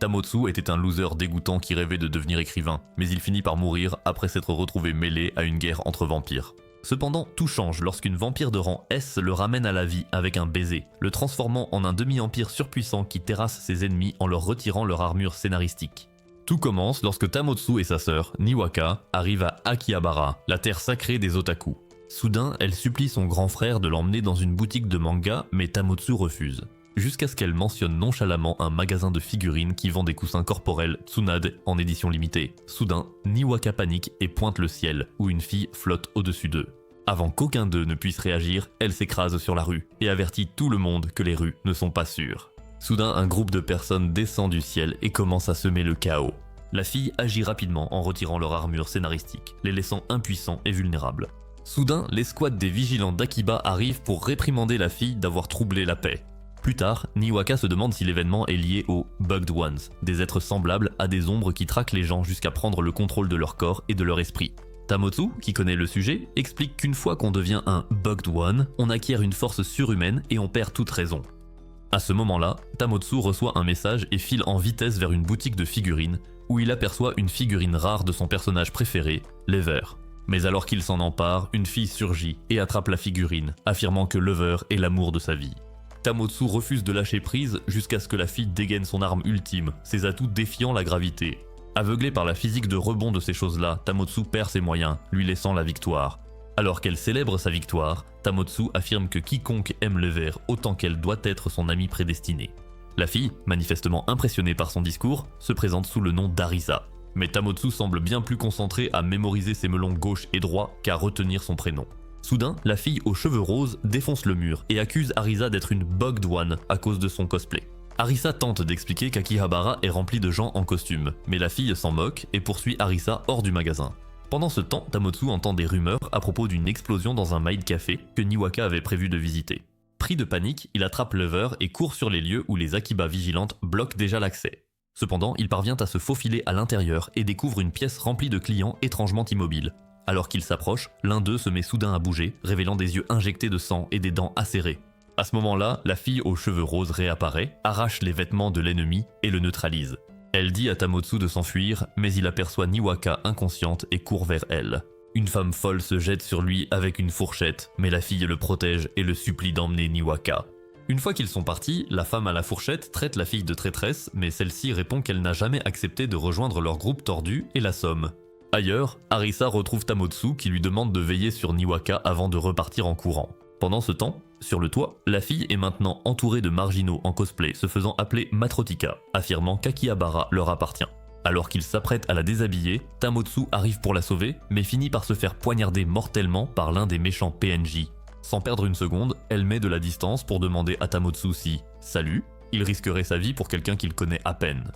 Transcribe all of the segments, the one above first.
Tamotsu était un loser dégoûtant qui rêvait de devenir écrivain, mais il finit par mourir après s'être retrouvé mêlé à une guerre entre vampires. Cependant, tout change lorsqu'une vampire de rang S le ramène à la vie avec un baiser, le transformant en un demi-empire surpuissant qui terrasse ses ennemis en leur retirant leur armure scénaristique. Tout commence lorsque Tamotsu et sa sœur, Niwaka, arrivent à Akihabara, la terre sacrée des otaku. Soudain, elle supplie son grand frère de l'emmener dans une boutique de manga, mais Tamotsu refuse. Jusqu'à ce qu'elle mentionne nonchalamment un magasin de figurines qui vend des coussins corporels Tsunade en édition limitée. Soudain, Niwaka panique et pointe le ciel, où une fille flotte au-dessus d'eux. Avant qu'aucun d'eux ne puisse réagir, elle s'écrase sur la rue et avertit tout le monde que les rues ne sont pas sûres. Soudain, un groupe de personnes descend du ciel et commence à semer le chaos. La fille agit rapidement en retirant leur armure scénaristique, les laissant impuissants et vulnérables. Soudain, l'escouade des vigilants d'Akiba arrive pour réprimander la fille d'avoir troublé la paix. Plus tard, Niwaka se demande si l'événement est lié aux Bugged Ones, des êtres semblables à des ombres qui traquent les gens jusqu'à prendre le contrôle de leur corps et de leur esprit. Tamotsu, qui connaît le sujet, explique qu'une fois qu'on devient un Bugged One, on acquiert une force surhumaine et on perd toute raison. À ce moment-là, Tamotsu reçoit un message et file en vitesse vers une boutique de figurines, où il aperçoit une figurine rare de son personnage préféré, Lever. Mais alors qu'il s'en empare, une fille surgit et attrape la figurine, affirmant que Lever est l'amour de sa vie. Tamotsu refuse de lâcher prise jusqu'à ce que la fille dégaine son arme ultime, ses atouts défiant la gravité. Aveuglé par la physique de rebond de ces choses-là, Tamotsu perd ses moyens, lui laissant la victoire. Alors qu'elle célèbre sa victoire, Tamotsu affirme que quiconque aime Lever autant qu'elle doit être son amie prédestinée. La fille, manifestement impressionnée par son discours, se présente sous le nom d'Arisa. Mais Tamotsu semble bien plus concentré à mémoriser ses melons gauche et droit qu'à retenir son prénom. Soudain, la fille aux cheveux roses défonce le mur et accuse Arisa d'être une Bugged One à cause de son cosplay. Arisa tente d'expliquer qu'Akihabara est rempli de gens en costume, mais la fille s'en moque et poursuit Arisa hors du magasin. Pendant ce temps, Tamotsu entend des rumeurs à propos d'une explosion dans un maid café que Niwaka avait prévu de visiter. Pris de panique, il attrape Lever et court sur les lieux où les Akiba vigilantes bloquent déjà l'accès. Cependant, il parvient à se faufiler à l'intérieur et découvre une pièce remplie de clients étrangement immobiles. Alors qu'il s'approche, l'un d'eux se met soudain à bouger, révélant des yeux injectés de sang et des dents acérées. À ce moment-là, la fille aux cheveux roses réapparaît, arrache les vêtements de l'ennemi et le neutralise. Elle dit à Tamotsu de s'enfuir, mais il aperçoit Niwaka inconsciente et court vers elle. Une femme folle se jette sur lui avec une fourchette, mais la fille le protège et le supplie d'emmener Niwaka. Une fois qu'ils sont partis, la femme à la fourchette traite la fille de traîtresse, mais celle-ci répond qu'elle n'a jamais accepté de rejoindre leur groupe tordu et l'assomme. Ailleurs, Arisa retrouve Tamotsu qui lui demande de veiller sur Niwaka avant de repartir en courant. Pendant ce temps, sur le toit, la fille est maintenant entourée de marginaux en cosplay se faisant appeler Matrotika, affirmant qu'Akihabara leur appartient. Alors qu'il s'apprête à la déshabiller, Tamotsu arrive pour la sauver, mais finit par se faire poignarder mortellement par l'un des méchants PNJ. Sans perdre une seconde, elle met de la distance pour demander à Tamotsu si, salut, il risquerait sa vie pour quelqu'un qu'il connaît à peine.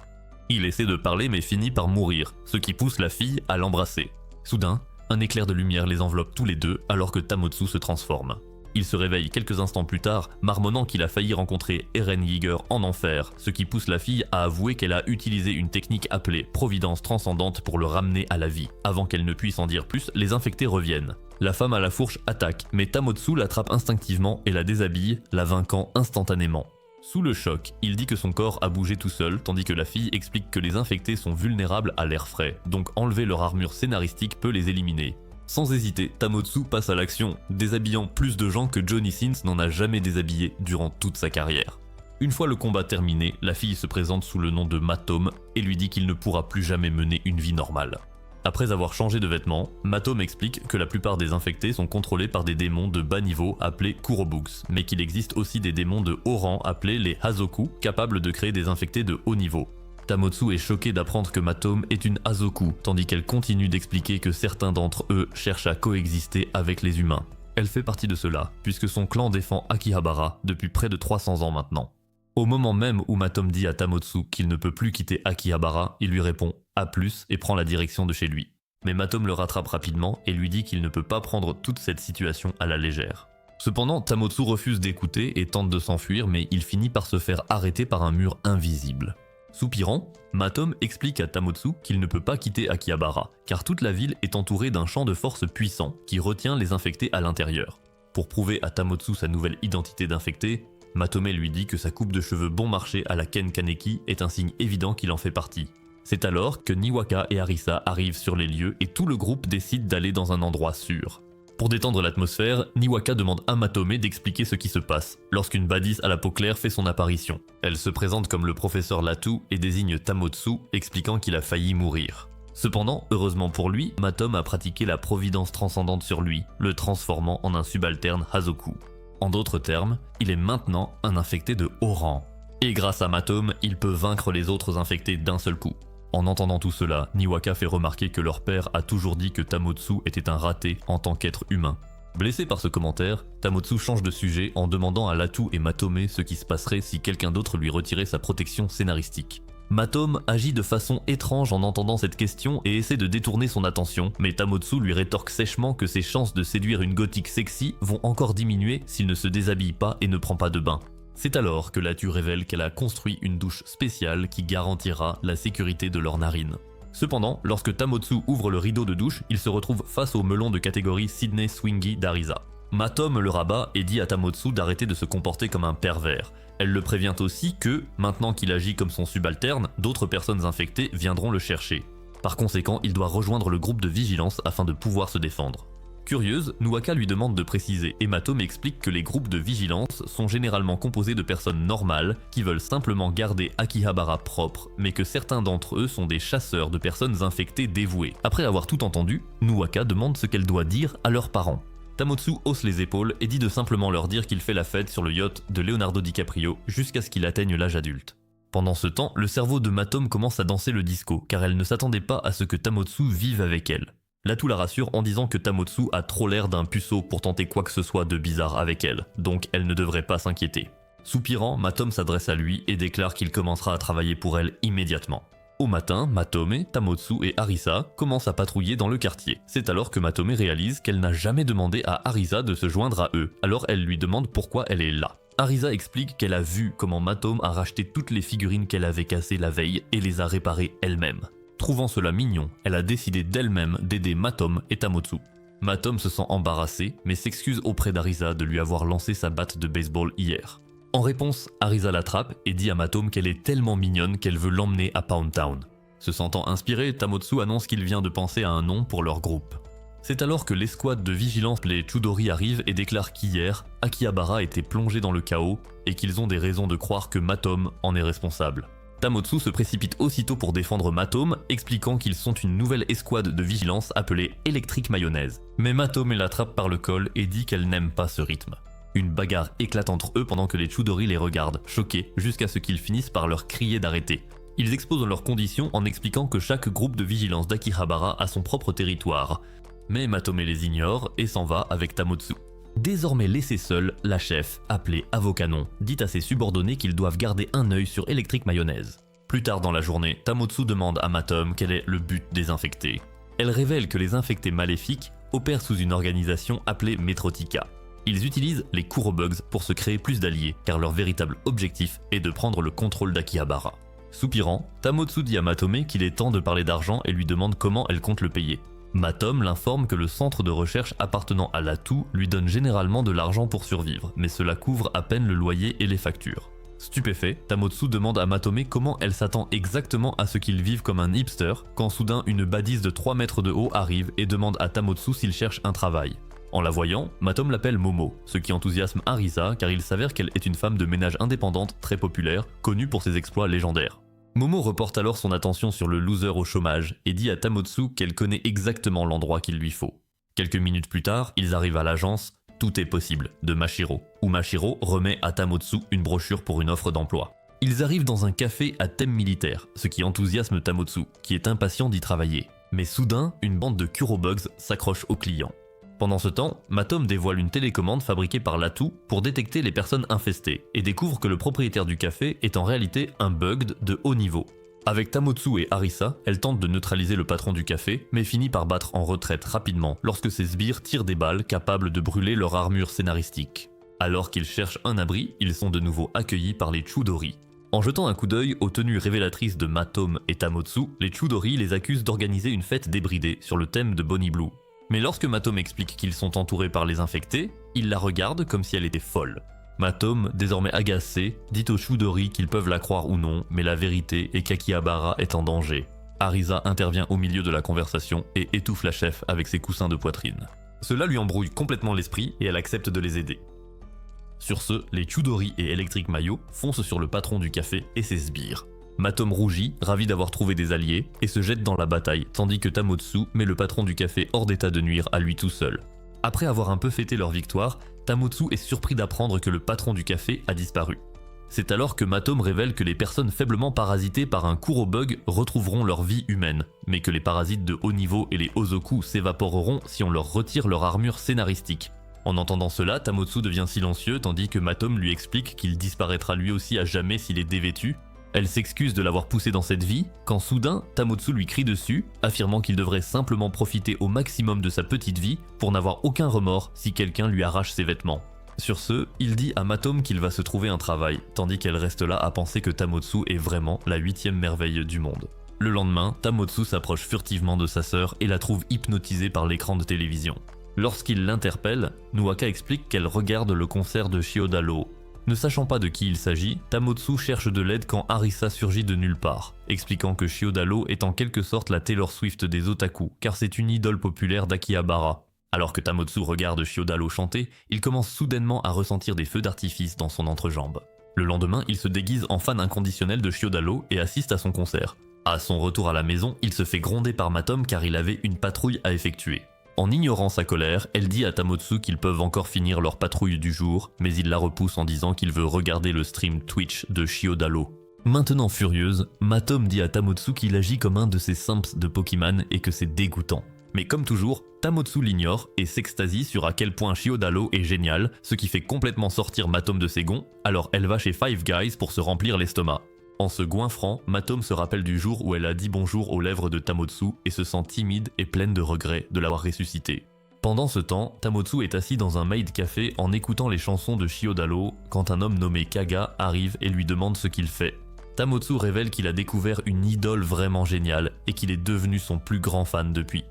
Il essaie de parler mais finit par mourir, ce qui pousse la fille à l'embrasser. Soudain, un éclair de lumière les enveloppe tous les deux alors que Tamotsu se transforme. Il se réveille quelques instants plus tard, marmonnant qu'il a failli rencontrer Eren Yeager en enfer, ce qui pousse la fille à avouer qu'elle a utilisé une technique appelée Providence transcendante pour le ramener à la vie. Avant qu'elle ne puisse en dire plus, les infectés reviennent. La femme à la fourche attaque, mais Tamotsu l'attrape instinctivement et la déshabille, la vainquant instantanément. Sous le choc, il dit que son corps a bougé tout seul, tandis que la fille explique que les infectés sont vulnérables à l'air frais, donc enlever leur armure scénaristique peut les éliminer. Sans hésiter, Tamotsu passe à l'action, déshabillant plus de gens que Johnny Sins n'en a jamais déshabillé durant toute sa carrière. Une fois le combat terminé, la fille se présente sous le nom de Matome et lui dit qu'il ne pourra plus jamais mener une vie normale. Après avoir changé de vêtements, Matome explique que la plupart des infectés sont contrôlés par des démons de bas niveau appelés Kurobugs, mais qu'il existe aussi des démons de haut rang appelés les Hazoku, capables de créer des infectés de haut niveau. Tamotsu est choquée d'apprendre que Matome est une Hazoku, tandis qu'elle continue d'expliquer que certains d'entre eux cherchent à coexister avec les humains. Elle fait partie de cela, puisque son clan défend Akihabara depuis près de 300 ans maintenant. Au moment même où Matome dit à Tamotsu qu'il ne peut plus quitter Akihabara, il lui répond « à plus » et prend la direction de chez lui. Mais Matome le rattrape rapidement et lui dit qu'il ne peut pas prendre toute cette situation à la légère. Cependant, Tamotsu refuse d'écouter et tente de s'enfuir, mais il finit par se faire arrêter par un mur invisible. Soupirant, Matome explique à Tamotsu qu'il ne peut pas quitter Akihabara, car toute la ville est entourée d'un champ de force puissant qui retient les infectés à l'intérieur. Pour prouver à Tamotsu sa nouvelle identité d'infecté, Matome lui dit que sa coupe de cheveux bon marché à la Ken Kaneki est un signe évident qu'il en fait partie. C'est alors que Niwaka et Arisa arrivent sur les lieux et tout le groupe décide d'aller dans un endroit sûr. Pour détendre l'atmosphère, Niwaka demande à Matome d'expliquer ce qui se passe, lorsqu'une badice à la peau claire fait son apparition. Elle se présente comme le professeur Latu et désigne Tamotsu, expliquant qu'il a failli mourir. Cependant, heureusement pour lui, Matome a pratiqué la providence transcendante sur lui, le transformant en un subalterne Hazoku. En d'autres termes, il est maintenant un infecté de haut rang. Et grâce à Matome, il peut vaincre les autres infectés d'un seul coup. En entendant tout cela, Niwaka fait remarquer que leur père a toujours dit que Tamotsu était un raté en tant qu'être humain. Blessé par ce commentaire, Tamotsu change de sujet en demandant à Latu et Matome ce qui se passerait si quelqu'un d'autre lui retirait sa protection scénaristique. Matome agit de façon étrange en entendant cette question et essaie de détourner son attention, mais Tamotsu lui rétorque sèchement que ses chances de séduire une gothique sexy vont encore diminuer s'il ne se déshabille pas et ne prend pas de bain. C'est alors que Latu révèle qu'elle a construit une douche spéciale qui garantira la sécurité de leurs narines. Cependant, lorsque Tamotsu ouvre le rideau de douche, il se retrouve face au melon de catégorie Sydney Swingy d'Arisa. Matome le rabat et dit à Tamotsu d'arrêter de se comporter comme un pervers. Elle le prévient aussi que, maintenant qu'il agit comme son subalterne, d'autres personnes infectées viendront le chercher. Par conséquent, il doit rejoindre le groupe de vigilance afin de pouvoir se défendre. Curieuse, Niwaka lui demande de préciser et Matome explique que les groupes de vigilance sont généralement composés de personnes normales qui veulent simplement garder Akihabara propre, mais que certains d'entre eux sont des chasseurs de personnes infectées dévouées. Après avoir tout entendu, Niwaka demande ce qu'elle doit dire à leurs parents. Tamotsu hausse les épaules et dit de simplement leur dire qu'il fait la fête sur le yacht de Leonardo DiCaprio jusqu'à ce qu'il atteigne l'âge adulte. Pendant ce temps, le cerveau de Matome commence à danser le disco, car elle ne s'attendait pas à ce que Tamotsu vive avec elle. Latu la rassure en disant que Tamotsu a trop l'air d'un puceau pour tenter quoi que ce soit de bizarre avec elle, donc elle ne devrait pas s'inquiéter. Soupirant, Matome s'adresse à lui et déclare qu'il commencera à travailler pour elle immédiatement. Au matin, Matome, Tamotsu et Arisa commencent à patrouiller dans le quartier. C'est alors que Matome réalise qu'elle n'a jamais demandé à Arisa de se joindre à eux, alors elle lui demande pourquoi elle est là. Arisa explique qu'elle a vu comment Matome a racheté toutes les figurines qu'elle avait cassées la veille et les a réparées elle-même. Trouvant cela mignon, elle a décidé d'elle-même d'aider Matome et Tamotsu. Matome se sent embarrassé, mais s'excuse auprès d'Arisa de lui avoir lancé sa batte de baseball hier. En réponse, Arisa l'attrape et dit à Matome qu'elle est tellement mignonne qu'elle veut l'emmener à Pound Town. Se sentant inspiré, Tamotsu annonce qu'il vient de penser à un nom pour leur groupe. C'est alors que l'escouade de vigilance les Chudori arrive et déclare qu'hier, Akihabara était plongé dans le chaos et qu'ils ont des raisons de croire que Matome en est responsable. Tamotsu se précipite aussitôt pour défendre Matome, expliquant qu'ils sont une nouvelle escouade de vigilance appelée Electric Mayonnaise. Mais Matome l'attrape par le col et dit qu'elle n'aime pas ce rythme. Une bagarre éclate entre eux pendant que les Chudori les regardent, choqués, jusqu'à ce qu'ils finissent par leur crier d'arrêter. Ils exposent leurs conditions en expliquant que chaque groupe de vigilance d'Akihabara a son propre territoire. Mais Matome les ignore et s'en va avec Tamotsu. Désormais laissée seule, la chef, appelée Avocanon, dit à ses subordonnés qu'ils doivent garder un œil sur Electric Mayonnaise. Plus tard dans la journée, Tamotsu demande à Matome quel est le but des infectés. Elle révèle que les infectés maléfiques opèrent sous une organisation appelée Metrotica. Ils utilisent les Kurobugs pour se créer plus d'alliés, car leur véritable objectif est de prendre le contrôle d'Akihabara. Soupirant, Tamotsu dit à Matome qu'il est temps de parler d'argent et lui demande comment elle compte le payer. Matome l'informe que le centre de recherche appartenant à Latu lui donne généralement de l'argent pour survivre, mais cela couvre à peine le loyer et les factures. Stupéfait, Tamotsu demande à Matome comment elle s'attend exactement à ce qu'il vive comme un hipster, quand soudain une badice de 3 mètres de haut arrive et demande à Tamotsu s'il cherche un travail. En la voyant, Matome l'appelle Momo, ce qui enthousiasme Arisa car il s'avère qu'elle est une femme de ménage indépendante très populaire, connue pour ses exploits légendaires. Momo reporte alors son attention sur le loser au chômage et dit à Tamotsu qu'elle connaît exactement l'endroit qu'il lui faut. Quelques minutes plus tard, ils arrivent à l'agence « Tout est possible » de Mashiro, où Mashiro remet à Tamotsu une brochure pour une offre d'emploi. Ils arrivent dans un café à thème militaire, ce qui enthousiasme Tamotsu, qui est impatient d'y travailler. Mais soudain, une bande de Kurobugs s'accroche aux clients. Pendant ce temps, Matome dévoile une télécommande fabriquée par Latu pour détecter les personnes infestées et découvre que le propriétaire du café est en réalité un bugged de haut niveau. Avec Tamotsu et Arisa, elle tente de neutraliser le patron du café, mais finit par battre en retraite rapidement lorsque ses sbires tirent des balles capables de brûler leur armure scénaristique. Alors qu'ils cherchent un abri, ils sont de nouveau accueillis par les Chudori. En jetant un coup d'œil aux tenues révélatrices de Matome et Tamotsu, les Chudori les accusent d'organiser une fête débridée sur le thème de Bonnie Blue. Mais lorsque Matome explique qu'ils sont entourés par les infectés, il la regarde comme si elle était folle. Matome, désormais agacé, dit aux Chudori qu'ils peuvent la croire ou non, mais la vérité est qu'Akihabara est en danger. Arisa intervient au milieu de la conversation et étouffe la chef avec ses coussins de poitrine. Cela lui embrouille complètement l'esprit et elle accepte de les aider. Sur ce, les Chudori et Electric Mayo foncent sur le patron du café et ses sbires. Matome rougit, ravi d'avoir trouvé des alliés, et se jette dans la bataille, tandis que Tamotsu met le patron du café hors d'état de nuire à lui tout seul. Après avoir un peu fêté leur victoire, Tamotsu est surpris d'apprendre que le patron du café a disparu. C'est alors que Matome révèle que les personnes faiblement parasitées par un Kurobug retrouveront leur vie humaine, mais que les parasites de haut niveau et les Ozoku s'évaporeront si on leur retire leur armure scénaristique. En entendant cela, Tamotsu devient silencieux tandis que Matome lui explique qu'il disparaîtra lui aussi à jamais s'il est dévêtu. Elle s'excuse de l'avoir poussé dans cette vie, quand soudain, Tamotsu lui crie dessus, affirmant qu'il devrait simplement profiter au maximum de sa petite vie pour n'avoir aucun remords si quelqu'un lui arrache ses vêtements. Sur ce, il dit à Matome qu'il va se trouver un travail, tandis qu'elle reste là à penser que Tamotsu est vraiment la 8e merveille du monde. Le lendemain, Tamotsu s'approche furtivement de sa sœur et la trouve hypnotisée par l'écran de télévision. Lorsqu'il l'interpelle, Nuaka explique qu'elle regarde le concert de Shiodalo. Ne sachant pas de qui il s'agit, Tamotsu cherche de l'aide quand Arisa surgit de nulle part, expliquant que Shiodalo est en quelque sorte la Taylor Swift des otaku, car c'est une idole populaire d'Akihabara. Alors que Tamotsu regarde Shiodalo chanter, il commence soudainement à ressentir des feux d'artifice dans son entrejambe. Le lendemain, il se déguise en fan inconditionnel de Shiodalo et assiste à son concert. À son retour à la maison, il se fait gronder par Matome car il avait une patrouille à effectuer. En ignorant sa colère, elle dit à Tamotsu qu'ils peuvent encore finir leur patrouille du jour, mais il la repousse en disant qu'il veut regarder le stream Twitch de Shiodalo. Maintenant furieuse, Matome dit à Tamotsu qu'il agit comme un de ses simps de Pokémon et que c'est dégoûtant. Mais comme toujours, Tamotsu l'ignore et s'extasie sur à quel point Shiodalo est génial, ce qui fait complètement sortir Matome de ses gonds, alors elle va chez Five Guys pour se remplir l'estomac. En se goinfrant, Matome se rappelle du jour où elle a dit bonjour aux lèvres de Tamotsu et se sent timide et pleine de regrets de l'avoir ressuscité. Pendant ce temps, Tamotsu est assis dans un maid café en écoutant les chansons de Shiodalo quand un homme nommé Kaga arrive et lui demande ce qu'il fait. Tamotsu révèle qu'il a découvert une idole vraiment géniale et qu'il est devenu son plus grand fan depuis.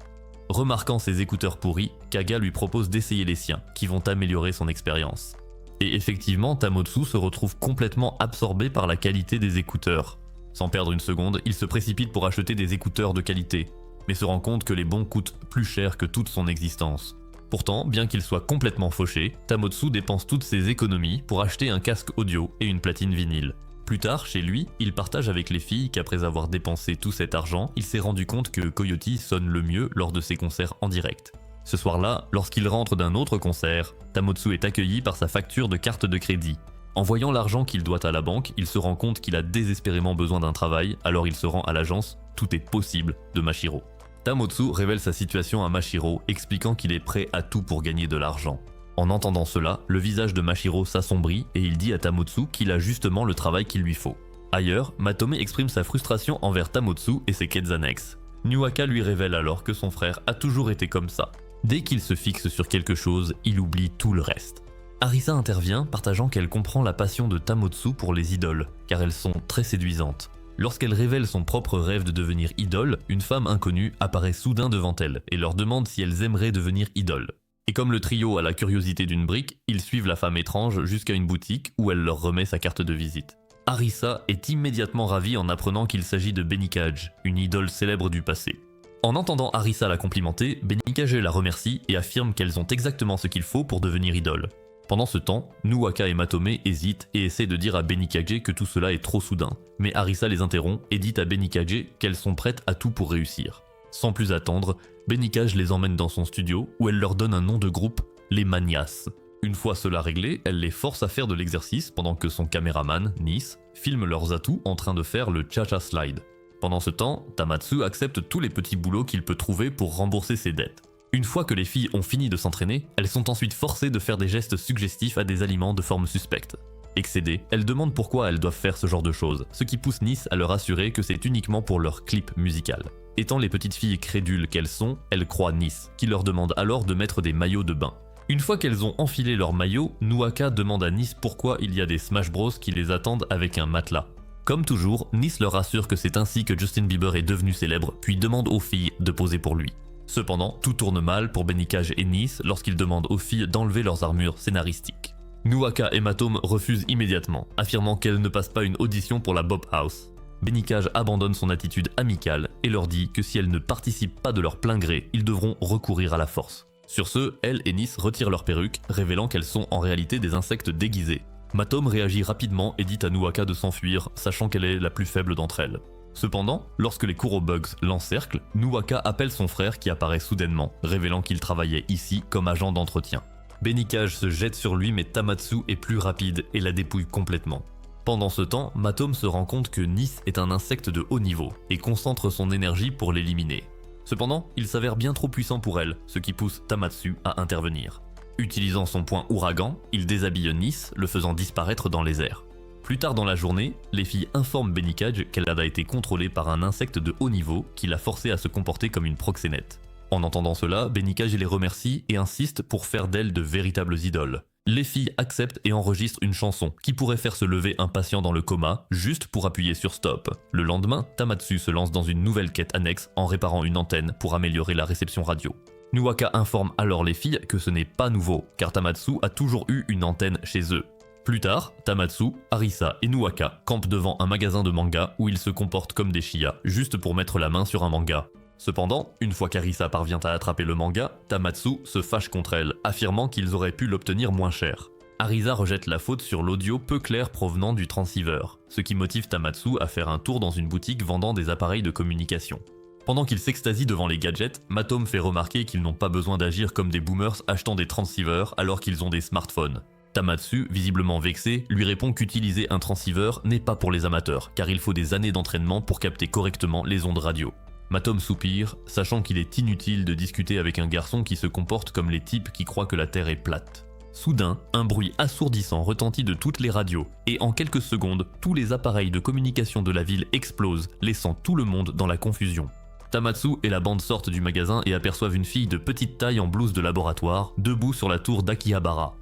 Remarquant ses écouteurs pourris, Kaga lui propose d'essayer les siens, qui vont améliorer son expérience. Et effectivement, Tamotsu se retrouve complètement absorbé par la qualité des écouteurs. Sans perdre une seconde, il se précipite pour acheter des écouteurs de qualité, mais se rend compte que les bons coûtent plus cher que toute son existence. Pourtant, bien qu'il soit complètement fauché, Tamotsu dépense toutes ses économies pour acheter un casque audio et une platine vinyle. Plus tard, chez lui, il partage avec les filles qu'après avoir dépensé tout cet argent, il s'est rendu compte que Coyote sonne le mieux lors de ses concerts en direct. Ce soir-là, lorsqu'il rentre d'un autre concert, Tamotsu est accueilli par sa facture de carte de crédit. En voyant l'argent qu'il doit à la banque, il se rend compte qu'il a désespérément besoin d'un travail, alors il se rend à l'agence « Tout est possible » de Mashiro. Tamotsu révèle sa situation à Mashiro, expliquant qu'il est prêt à tout pour gagner de l'argent. En entendant cela, le visage de Mashiro s'assombrit et il dit à Tamotsu qu'il a justement le travail qu'il lui faut. Ailleurs, Matome exprime sa frustration envers Tamotsu et ses quêtes annexes. Nuaka lui révèle alors que son frère a toujours été comme ça. Dès qu'il se fixe sur quelque chose, il oublie tout le reste. Arisa intervient, partageant qu'elle comprend la passion de Tamotsu pour les idoles, car elles sont très séduisantes. Lorsqu'elle révèle son propre rêve de devenir idole, une femme inconnue apparaît soudain devant elle et leur demande si elles aimeraient devenir idoles. Et comme le trio a la curiosité d'une brique, ils suivent la femme étrange jusqu'à une boutique où elle leur remet sa carte de visite. Arisa est immédiatement ravie en apprenant qu'il s'agit de Benikage, une idole célèbre du passé. En entendant Arisa la complimenter, Benikage la remercie et affirme qu'elles ont exactement ce qu'il faut pour devenir idole. Pendant ce temps, Nuaka et Matome hésitent et essaient de dire à Benikage que tout cela est trop soudain, mais Arisa les interrompt et dit à Benikage qu'elles sont prêtes à tout pour réussir. Sans plus attendre, Benikage les emmène dans son studio où elle leur donne un nom de groupe, les Manias. Une fois cela réglé, elle les force à faire de l'exercice pendant que son caméraman, Nis, filme leurs atouts en train de faire le cha-cha slide. Pendant ce temps, Tamatsu accepte tous les petits boulots qu'il peut trouver pour rembourser ses dettes. Une fois que les filles ont fini de s'entraîner, elles sont ensuite forcées de faire des gestes suggestifs à des aliments de forme suspecte. Excédées, elles demandent pourquoi elles doivent faire ce genre de choses, ce qui pousse Nis à leur assurer que c'est uniquement pour leur clip musical. Étant les petites filles crédules qu'elles sont, elles croient Nis, qui leur demande alors de mettre des maillots de bain. Une fois qu'elles ont enfilé leurs maillots, Nuaka demande à Nis pourquoi il y a des Smash Bros qui les attendent avec un matelas. Comme toujours, Nis leur assure que c'est ainsi que Justin Bieber est devenu célèbre, puis demande aux filles de poser pour lui. Cependant, tout tourne mal pour Benikage et Nis lorsqu'ils demandent aux filles d'enlever leurs armures scénaristiques. Nuwaka et Matome refusent immédiatement, affirmant qu'elle ne passe pas une audition pour la Bob House. Benicage abandonne son attitude amicale et leur dit que si elles ne participent pas de leur plein gré, ils devront recourir à la force. Sur ce, elle et Nis retirent leurs perruques, révélant qu'elles sont en réalité des insectes déguisés. Matome réagit rapidement et dit à Nuwaka de s'enfuir, sachant qu'elle est la plus faible d'entre elles. Cependant, lorsque les Kurobugs l'encerclent, Nuwaka appelle son frère qui apparaît soudainement, révélant qu'il travaillait ici comme agent d'entretien. Benicage se jette sur lui mais Tamatsu est plus rapide et la dépouille complètement. Pendant ce temps, Matome se rend compte que Nis est un insecte de haut niveau et concentre son énergie pour l'éliminer. Cependant, il s'avère bien trop puissant pour elle, ce qui pousse Tamatsu à intervenir. Utilisant son point ouragan, il déshabille Nis, le faisant disparaître dans les airs. Plus tard dans la journée, les filles informent Benicage qu'elle a été contrôlée par un insecte de haut niveau qui l'a forcée à se comporter comme une proxénète. En entendant cela, Benicage les remercie et insiste pour faire d'elles de véritables idoles. Les filles acceptent et enregistrent une chanson qui pourrait faire se lever un patient dans le coma juste pour appuyer sur stop. Le lendemain, Tamatsu se lance dans une nouvelle quête annexe en réparant une antenne pour améliorer la réception radio. Nuwaka informe alors les filles que ce n'est pas nouveau car Tamatsu a toujours eu une antenne chez eux. Plus tard, Tamatsu, Arisa et Nuwaka campent devant un magasin de manga où ils se comportent comme des chias juste pour mettre la main sur un manga. Cependant, une fois qu'Arisa parvient à attraper le manga, Tamatsu se fâche contre elle, affirmant qu'ils auraient pu l'obtenir moins cher. Arisa rejette la faute sur l'audio peu clair provenant du transceiver, ce qui motive Tamatsu à faire un tour dans une boutique vendant des appareils de communication. Pendant qu'il s'extasie devant les gadgets, Matome fait remarquer qu'ils n'ont pas besoin d'agir comme des boomers achetant des transceivers alors qu'ils ont des smartphones. Tamatsu, visiblement vexé, lui répond qu'utiliser un transceiver n'est pas pour les amateurs, car il faut des années d'entraînement pour capter correctement les ondes radio. Matome soupire, sachant qu'il est inutile de discuter avec un garçon qui se comporte comme les types qui croient que la Terre est plate. Soudain, un bruit assourdissant retentit de toutes les radios, et en quelques secondes, tous les appareils de communication de la ville explosent, laissant tout le monde dans la confusion. Tamatsu et la bande sortent du magasin et aperçoivent une fille de petite taille en blouse de laboratoire, debout sur la tour d'Akihabara.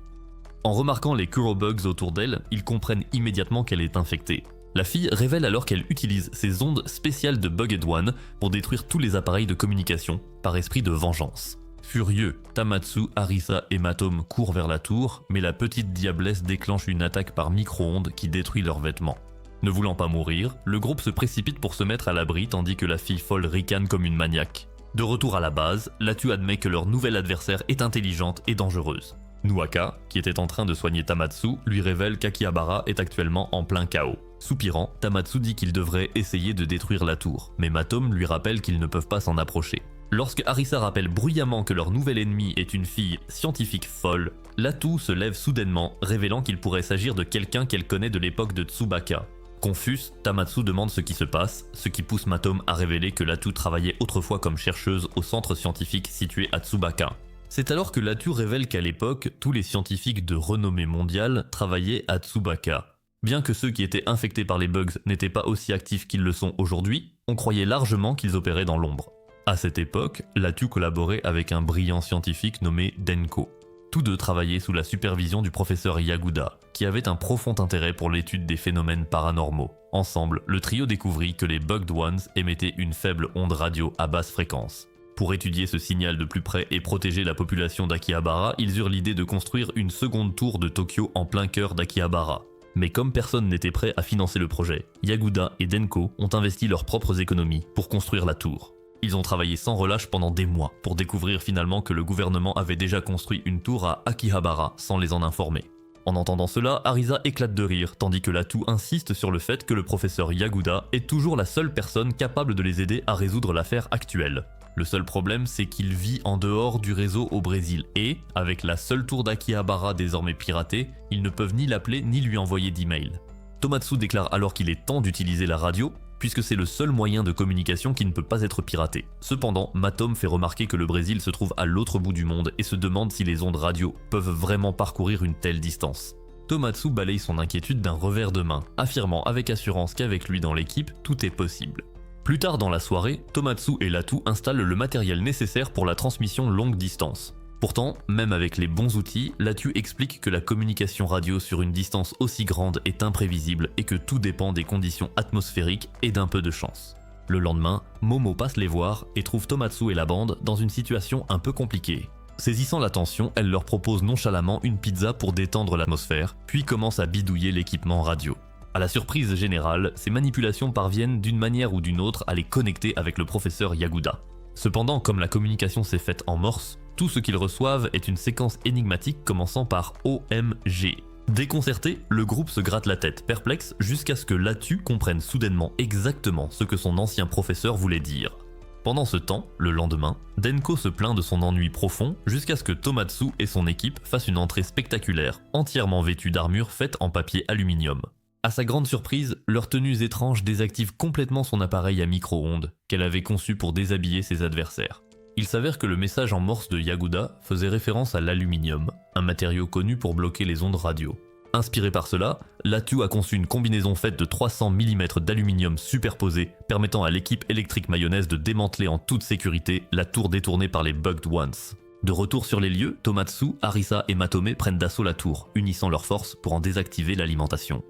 En remarquant les Kurobugs autour d'elle, ils comprennent immédiatement qu'elle est infectée. La fille révèle alors qu'elle utilise ses ondes spéciales de Bugged One pour détruire tous les appareils de communication, par esprit de vengeance. Furieux, Tamatsu, Arisa et Matome courent vers la tour, mais la petite diablesse déclenche une attaque par micro-ondes qui détruit leurs vêtements. Ne voulant pas mourir, le groupe se précipite pour se mettre à l'abri tandis que la fille folle ricane comme une maniaque. De retour à la base, Latu admet que leur nouvelle adversaire est intelligente et dangereuse. Nuwaka, qui était en train de soigner Tamatsu, lui révèle qu'Akihabara est actuellement en plein chaos. Soupirant, Tamatsu dit qu'il devrait essayer de détruire la tour, mais Matome lui rappelle qu'ils ne peuvent pas s'en approcher. Lorsque Arisa rappelle bruyamment que leur nouvel ennemi est une fille scientifique folle, Latu se lève soudainement, révélant qu'il pourrait s'agir de quelqu'un qu'elle connaît de l'époque de Tsubaka. Confus, Tamatsu demande ce qui se passe, ce qui pousse Matome à révéler que Latu travaillait autrefois comme chercheuse au centre scientifique situé à Tsubaka. C'est alors que Latu révèle qu'à l'époque, tous les scientifiques de renommée mondiale travaillaient à Tsubaka. Bien que ceux qui étaient infectés par les bugs n'étaient pas aussi actifs qu'ils le sont aujourd'hui, on croyait largement qu'ils opéraient dans l'ombre. À cette époque, Latu collaborait avec un brillant scientifique nommé Denko. Tous deux travaillaient sous la supervision du professeur Yaguda, qui avait un profond intérêt pour l'étude des phénomènes paranormaux. Ensemble, le trio découvrit que les Bugged Ones émettaient une faible onde radio à basse fréquence. Pour étudier ce signal de plus près et protéger la population d'Akihabara, ils eurent l'idée de construire une seconde tour de Tokyo en plein cœur d'Akihabara. Mais comme personne n'était prêt à financer le projet, Yaguda et Denko ont investi leurs propres économies pour construire la tour. Ils ont travaillé sans relâche pendant des mois pour découvrir finalement que le gouvernement avait déjà construit une tour à Akihabara sans les en informer. En entendant cela, Arisa éclate de rire, tandis que Latu insiste sur le fait que le professeur Yaguda est toujours la seule personne capable de les aider à résoudre l'affaire actuelle. Le seul problème, c'est qu'il vit en dehors du réseau au Brésil et, avec la seule tour d'Akihabara désormais piratée, ils ne peuvent ni l'appeler ni lui envoyer d'email. Tomatsu déclare alors qu'il est temps d'utiliser la radio, puisque c'est le seul moyen de communication qui ne peut pas être piraté. Cependant, Matome fait remarquer que le Brésil se trouve à l'autre bout du monde et se demande si les ondes radio peuvent vraiment parcourir une telle distance. Tomatsu balaye son inquiétude d'un revers de main, affirmant avec assurance qu'avec lui dans l'équipe, tout est possible. Plus tard dans la soirée, Tomatsu et Latu installent le matériel nécessaire pour la transmission longue distance. Pourtant, même avec les bons outils, Latu explique que la communication radio sur une distance aussi grande est imprévisible et que tout dépend des conditions atmosphériques et d'un peu de chance. Le lendemain, Momo passe les voir et trouve Tomatsu et la bande dans une situation un peu compliquée. Saisissant la tension, elle leur propose nonchalamment une pizza pour détendre l'atmosphère, puis commence à bidouiller l'équipement radio. À la surprise générale, ces manipulations parviennent d'une manière ou d'une autre à les connecter avec le professeur Yaguda. Cependant, comme la communication s'est faite en morse, tout ce qu'ils reçoivent est une séquence énigmatique commençant par OMG. Déconcerté, le groupe se gratte la tête, perplexe, jusqu'à ce que Latu comprenne soudainement exactement ce que son ancien professeur voulait dire. Pendant ce temps, le lendemain, Denko se plaint de son ennui profond jusqu'à ce que Tomatsu et son équipe fassent une entrée spectaculaire, entièrement vêtue d'armure faite en papier aluminium. À sa grande surprise, leurs tenues étranges désactivent complètement son appareil à micro-ondes qu'elle avait conçu pour déshabiller ses adversaires. Il s'avère que le message en morse de Yaguda faisait référence à l'aluminium, un matériau connu pour bloquer les ondes radio. Inspiré par cela, Latu a conçu une combinaison faite de 300 mm d'aluminium superposé, permettant à l'équipe électrique mayonnaise de démanteler en toute sécurité la tour détournée par les Bugged Ones. De retour sur les lieux, Tomatsu, Arisa et Matome prennent d'assaut la tour, unissant leurs forces pour en désactiver l'alimentation.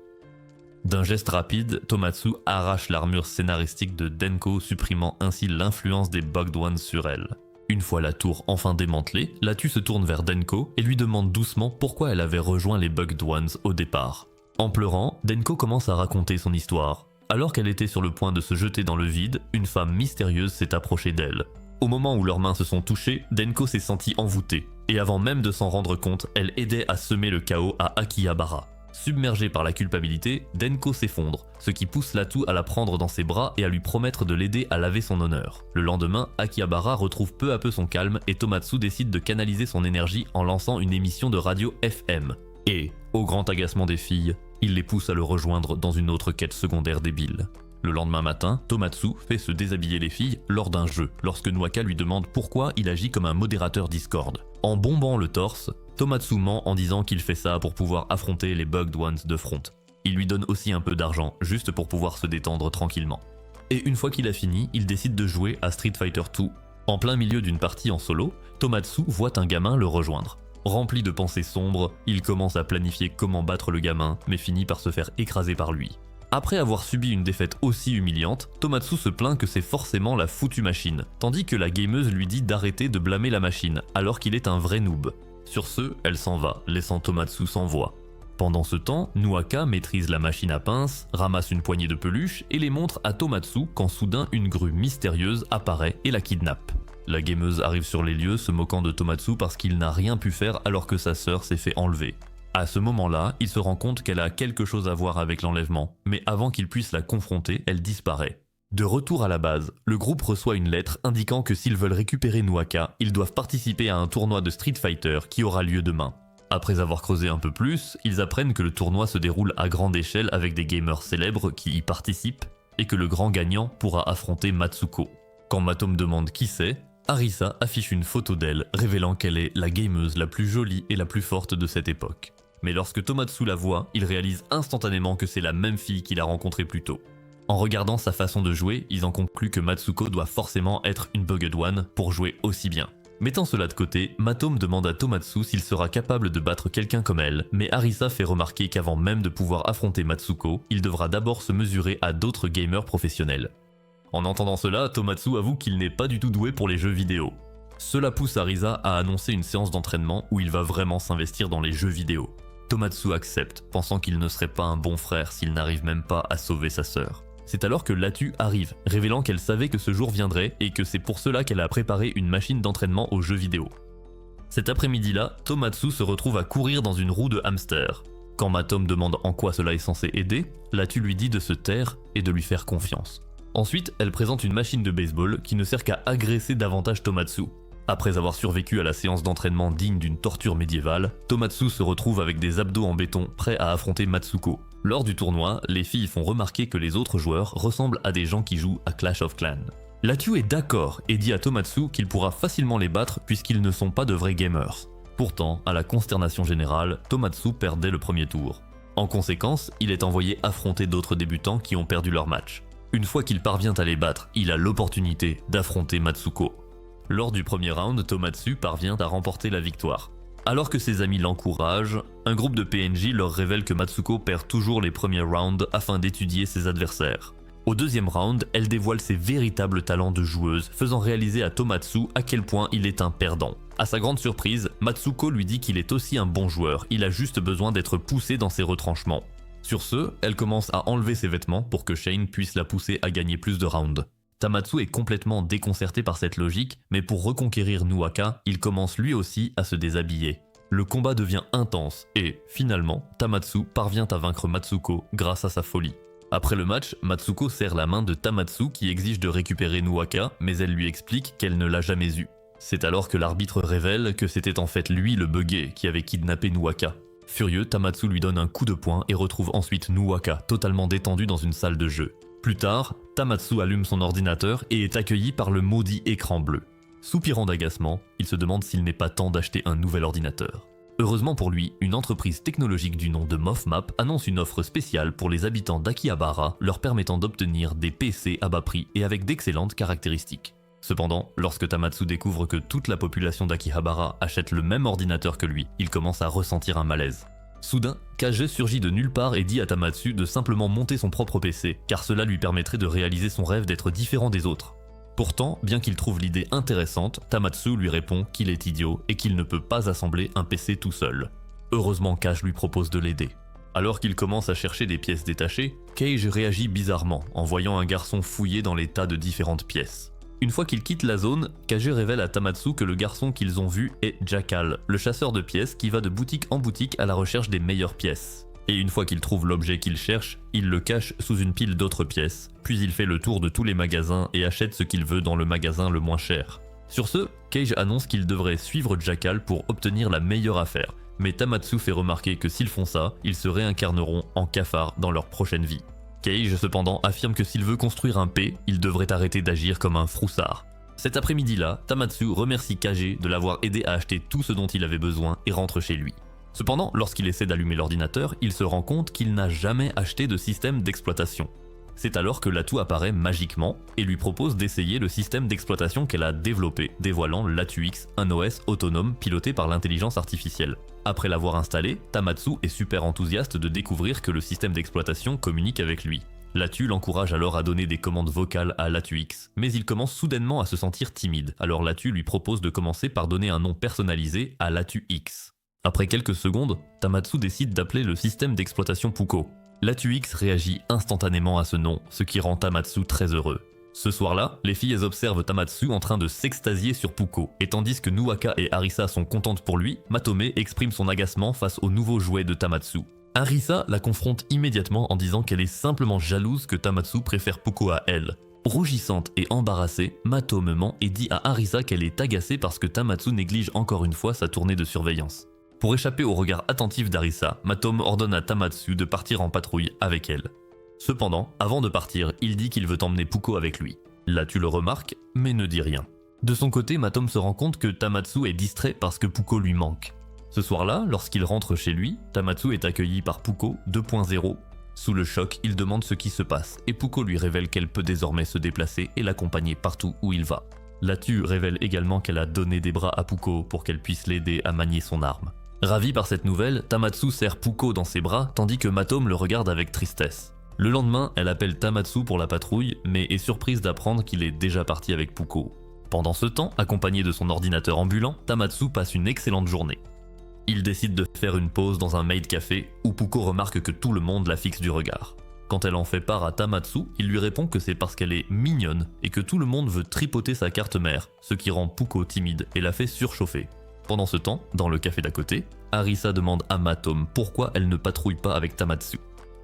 D'un geste rapide, Tomatsu arrache l'armure scénaristique de Denko, supprimant ainsi l'influence des Bugged Ones sur elle. Une fois la tour enfin démantelée, Latu se tourne vers Denko et lui demande doucement pourquoi elle avait rejoint les Bugged Ones au départ. En pleurant, Denko commence à raconter son histoire. Alors qu'elle était sur le point de se jeter dans le vide, une femme mystérieuse s'est approchée d'elle. Au moment où leurs mains se sont touchées, Denko s'est sentie envoûtée, et avant même de s'en rendre compte, elle aidait à semer le chaos à Akihabara. Submergé par la culpabilité, Denko s'effondre, ce qui pousse Latu à la prendre dans ses bras et à lui promettre de l'aider à laver son honneur. Le lendemain, Akihabara retrouve peu à peu son calme et Tomatsu décide de canaliser son énergie en lançant une émission de radio FM. Et, au grand agacement des filles, il les pousse à le rejoindre dans une autre quête secondaire débile. Le lendemain matin, Tomatsu fait se déshabiller les filles lors d'un jeu, lorsque Nuaka lui demande pourquoi il agit comme un modérateur Discord. En bombant le torse, Tomatsu ment en disant qu'il fait ça pour pouvoir affronter les Bugged Ones de front. Il lui donne aussi un peu d'argent, juste pour pouvoir se détendre tranquillement. Et une fois qu'il a fini, il décide de jouer à Street Fighter 2. En plein milieu d'une partie en solo, Tomatsu voit un gamin le rejoindre. Rempli de pensées sombres, il commence à planifier comment battre le gamin, mais finit par se faire écraser par lui. Après avoir subi une défaite aussi humiliante, Tomatsu se plaint que c'est forcément la foutue machine, tandis que la gameuse lui dit d'arrêter de blâmer la machine, alors qu'il est un vrai noob. Sur ce, elle s'en va, laissant Tomatsu sans voix. Pendant ce temps, Nuaka maîtrise la machine à pince, ramasse une poignée de peluches et les montre à Tomatsu quand soudain une grue mystérieuse apparaît et la kidnappe. La gameuse arrive sur les lieux se moquant de Tomatsu parce qu'il n'a rien pu faire alors que sa sœur s'est fait enlever. À ce moment-là, il se rend compte qu'elle a quelque chose à voir avec l'enlèvement, mais avant qu'il puisse la confronter, elle disparaît. De retour à la base, le groupe reçoit une lettre indiquant que s'ils veulent récupérer Nuaka, ils doivent participer à un tournoi de Street Fighter qui aura lieu demain. Après avoir creusé un peu plus, ils apprennent que le tournoi se déroule à grande échelle avec des gamers célèbres qui y participent, et que le grand gagnant pourra affronter Matsuko. Quand Matome demande qui c'est, Arisa affiche une photo d'elle, révélant qu'elle est la gameuse la plus jolie et la plus forte de cette époque. Mais lorsque Tomatsu la voit, il réalise instantanément que c'est la même fille qu'il a rencontrée plus tôt. En regardant sa façon de jouer, ils en concluent que Matsuko doit forcément être une Bugged One pour jouer aussi bien. Mettant cela de côté, Matome demande à Tomatsu s'il sera capable de battre quelqu'un comme elle, mais Arisa fait remarquer qu'avant même de pouvoir affronter Matsuko, il devra d'abord se mesurer à d'autres gamers professionnels. En entendant cela, Tomatsu avoue qu'il n'est pas du tout doué pour les jeux vidéo. Cela pousse Arisa à annoncer une séance d'entraînement où il va vraiment s'investir dans les jeux vidéo. Tomatsu accepte, pensant qu'il ne serait pas un bon frère s'il n'arrive même pas à sauver sa sœur. C'est alors que Latu arrive, révélant qu'elle savait que ce jour viendrait et que c'est pour cela qu'elle a préparé une machine d'entraînement aux jeux vidéo. Cet après-midi-là, Tomatsu se retrouve à courir dans une roue de hamster. Quand Matome demande en quoi cela est censé aider, Latu lui dit de se taire et de lui faire confiance. Ensuite, elle présente une machine de baseball qui ne sert qu'à agresser davantage Tomatsu. Après avoir survécu à la séance d'entraînement digne d'une torture médiévale, Tomatsu se retrouve avec des abdos en béton prêts à affronter Matsuko. Lors du tournoi, les filles font remarquer que les autres joueurs ressemblent à des gens qui jouent à Clash of Clans. Latu est d'accord et dit à Tomatsu qu'il pourra facilement les battre puisqu'ils ne sont pas de vrais gamers. Pourtant, à la consternation générale, Tomatsu perd dès le premier tour. En conséquence, il est envoyé affronter d'autres débutants qui ont perdu leur match. Une fois qu'il parvient à les battre, il a l'opportunité d'affronter Matsuko. Lors du premier round, Tomatsu parvient à remporter la victoire. Alors que ses amis l'encouragent, un groupe de PNJ leur révèle que Matsuko perd toujours les premiers rounds afin d'étudier ses adversaires. Au deuxième round, elle dévoile ses véritables talents de joueuse, faisant réaliser à Tomatsu à quel point il est un perdant. À sa grande surprise, Matsuko lui dit qu'il est aussi un bon joueur, il a juste besoin d'être poussé dans ses retranchements. Sur ce, elle commence à enlever ses vêtements pour que Shane puisse la pousser à gagner plus de rounds. Tamatsu est complètement déconcerté par cette logique, mais pour reconquérir Nuaka, il commence lui aussi à se déshabiller. Le combat devient intense et, finalement, Tamatsu parvient à vaincre Matsuko grâce à sa folie. Après le match, Matsuko serre la main de Tamatsu qui exige de récupérer Nuaka, mais elle lui explique qu'elle ne l'a jamais eu. C'est alors que l'arbitre révèle que c'était en fait lui le buggé qui avait kidnappé Nuaka. Furieux, Tamatsu lui donne un coup de poing et retrouve ensuite Nuaka totalement détendu dans une salle de jeu. Plus tard, Tamatsu allume son ordinateur et est accueilli par le maudit écran bleu. Soupirant d'agacement, il se demande s'il n'est pas temps d'acheter un nouvel ordinateur. Heureusement pour lui, une entreprise technologique du nom de MoffMap annonce une offre spéciale pour les habitants d'Akihabara, leur permettant d'obtenir des PC à bas prix et avec d'excellentes caractéristiques. Cependant, lorsque Tamatsu découvre que toute la population d'Akihabara achète le même ordinateur que lui, il commence à ressentir un malaise. Soudain, Kage surgit de nulle part et dit à Tamatsu de simplement monter son propre PC, car cela lui permettrait de réaliser son rêve d'être différent des autres. Pourtant, bien qu'il trouve l'idée intéressante, Tamatsu lui répond qu'il est idiot et qu'il ne peut pas assembler un PC tout seul. Heureusement, Kage lui propose de l'aider. Alors qu'il commence à chercher des pièces détachées, Kage réagit bizarrement en voyant un garçon fouiller dans les tas de différentes pièces. Une fois qu'il quitte la zone, Kage révèle à Tamatsu que le garçon qu'ils ont vu est Jackal, le chasseur de pièces qui va de boutique en boutique à la recherche des meilleures pièces. Et une fois qu'il trouve l'objet qu'il cherche, il le cache sous une pile d'autres pièces, puis il fait le tour de tous les magasins et achète ce qu'il veut dans le magasin le moins cher. Sur ce, Kage annonce qu'il devrait suivre Jackal pour obtenir la meilleure affaire, mais Tamatsu fait remarquer que s'ils font ça, ils se réincarneront en cafards dans leur prochaine vie. Kage cependant affirme que s'il veut construire un P, il devrait arrêter d'agir comme un froussard. Cet après-midi-là, Tamatsu remercie Kage de l'avoir aidé à acheter tout ce dont il avait besoin et rentre chez lui. Cependant, lorsqu'il essaie d'allumer l'ordinateur, il se rend compte qu'il n'a jamais acheté de système d'exploitation. C'est alors que Latu apparaît magiquement et lui propose d'essayer le système d'exploitation qu'elle a développé, dévoilant LatuX, un OS autonome piloté par l'intelligence artificielle. Après l'avoir installé, Tamatsu est super enthousiaste de découvrir que le système d'exploitation communique avec lui. Latu l'encourage alors à donner des commandes vocales à LatuX, mais il commence soudainement à se sentir timide, alors Latu lui propose de commencer par donner un nom personnalisé à LatuX. Après quelques secondes, Tamatsu décide d'appeler le système d'exploitation Puko. LatuX réagit instantanément à ce nom, ce qui rend Tamatsu très heureux. Ce soir-là, les filles observent Tamatsu en train de s'extasier sur Puko, et tandis que Nuaka et Arisa sont contentes pour lui, Matome exprime son agacement face au nouveau jouet de Tamatsu. Arisa la confronte immédiatement en disant qu'elle est simplement jalouse que Tamatsu préfère Puko à elle. Rougissante et embarrassée, Matome ment et dit à Arisa qu'elle est agacée parce que Tamatsu néglige encore une fois sa tournée de surveillance. Pour échapper au regard attentif d'Arisa, Matome ordonne à Tamatsu de partir en patrouille avec elle. Cependant, avant de partir, il dit qu'il veut emmener Puko avec lui. Latu le remarque, mais ne dit rien. De son côté, Matome se rend compte que Tamatsu est distrait parce que Puko lui manque. Ce soir-là, lorsqu'il rentre chez lui, Tamatsu est accueilli par Puko 2.0. Sous le choc, il demande ce qui se passe, et Puko lui révèle qu'elle peut désormais se déplacer et l'accompagner partout où il va. Latu révèle également qu'elle a donné des bras à Puko pour qu'elle puisse l'aider à manier son arme. Ravi par cette nouvelle, Tamatsu serre Puko dans ses bras tandis que Matome le regarde avec tristesse. Le lendemain, elle appelle Tamatsu pour la patrouille, mais est surprise d'apprendre qu'il est déjà parti avec Puko. Pendant ce temps, accompagné de son ordinateur ambulant, Tamatsu passe une excellente journée. Il décide de faire une pause dans un maid café où Puko remarque que tout le monde la fixe du regard. Quand elle en fait part à Tamatsu, il lui répond que c'est parce qu'elle est mignonne et que tout le monde veut tripoter sa carte mère, ce qui rend Puko timide et la fait surchauffer. Pendant ce temps, dans le café d'à côté, Arisa demande à Matome pourquoi elle ne patrouille pas avec Tamatsu.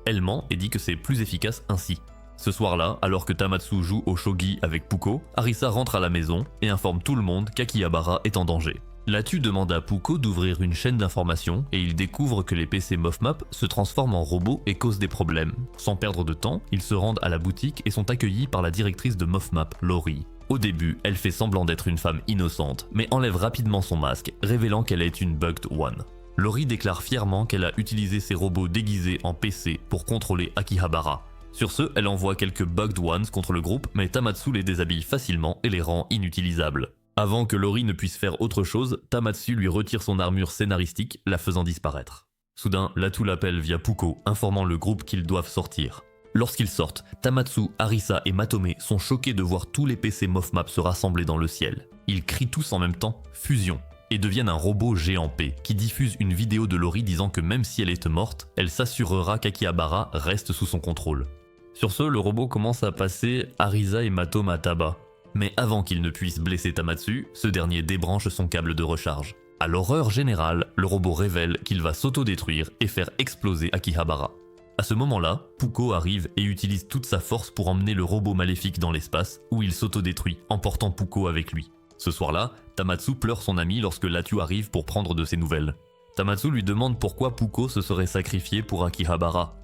Elle ment et dit que c'est plus efficace ainsi. Ce soir-là, alors que Tamatsu joue au shogi avec Puko, Arisa rentre à la maison et informe tout le monde qu'Akihabara est en danger. Latu demande à Puko d'ouvrir une chaîne d'information et il découvre que les PC MoffMap se transforment en robots et causent des problèmes. Sans perdre de temps, ils se rendent à la boutique et sont accueillis par la directrice de MoffMap, Lori. Au début, elle fait semblant d'être une femme innocente, mais enlève rapidement son masque, révélant qu'elle est une Bugged One. Lori déclare fièrement qu'elle a utilisé ses robots déguisés en PC pour contrôler Akihabara. Sur ce, elle envoie quelques Bugged Ones contre le groupe, mais Tamatsu les déshabille facilement et les rend inutilisables. Avant que Lori ne puisse faire autre chose, Tamatsu lui retire son armure scénaristique, la faisant disparaître. Soudain, Latu l'appelle via Puko, informant le groupe qu'ils doivent sortir. Lorsqu'ils sortent, Tamatsu, Arisa et Matome sont choqués de voir tous les PC MoFMAP se rassembler dans le ciel. Ils crient tous en même temps « Fusion !» et deviennent un robot géant P qui diffuse une vidéo de Lori disant que même si elle est morte, elle s'assurera qu'Akihabara reste sous son contrôle. Sur ce, le robot commence à passer Arisa et Matome à tabac. Mais avant qu'il ne puisse blesser Tamatsu, ce dernier débranche son câble de recharge. À l'horreur générale, le robot révèle qu'il va s'autodétruire et faire exploser Akihabara. À ce moment-là, Puko arrive et utilise toute sa force pour emmener le robot maléfique dans l'espace, où il s'autodétruit, emportant Puko avec lui. Ce soir-là, Tamatsu pleure son ami lorsque Latyu arrive pour prendre de ses nouvelles. Tamatsu lui demande pourquoi Puko se serait sacrifié pour Akihabara.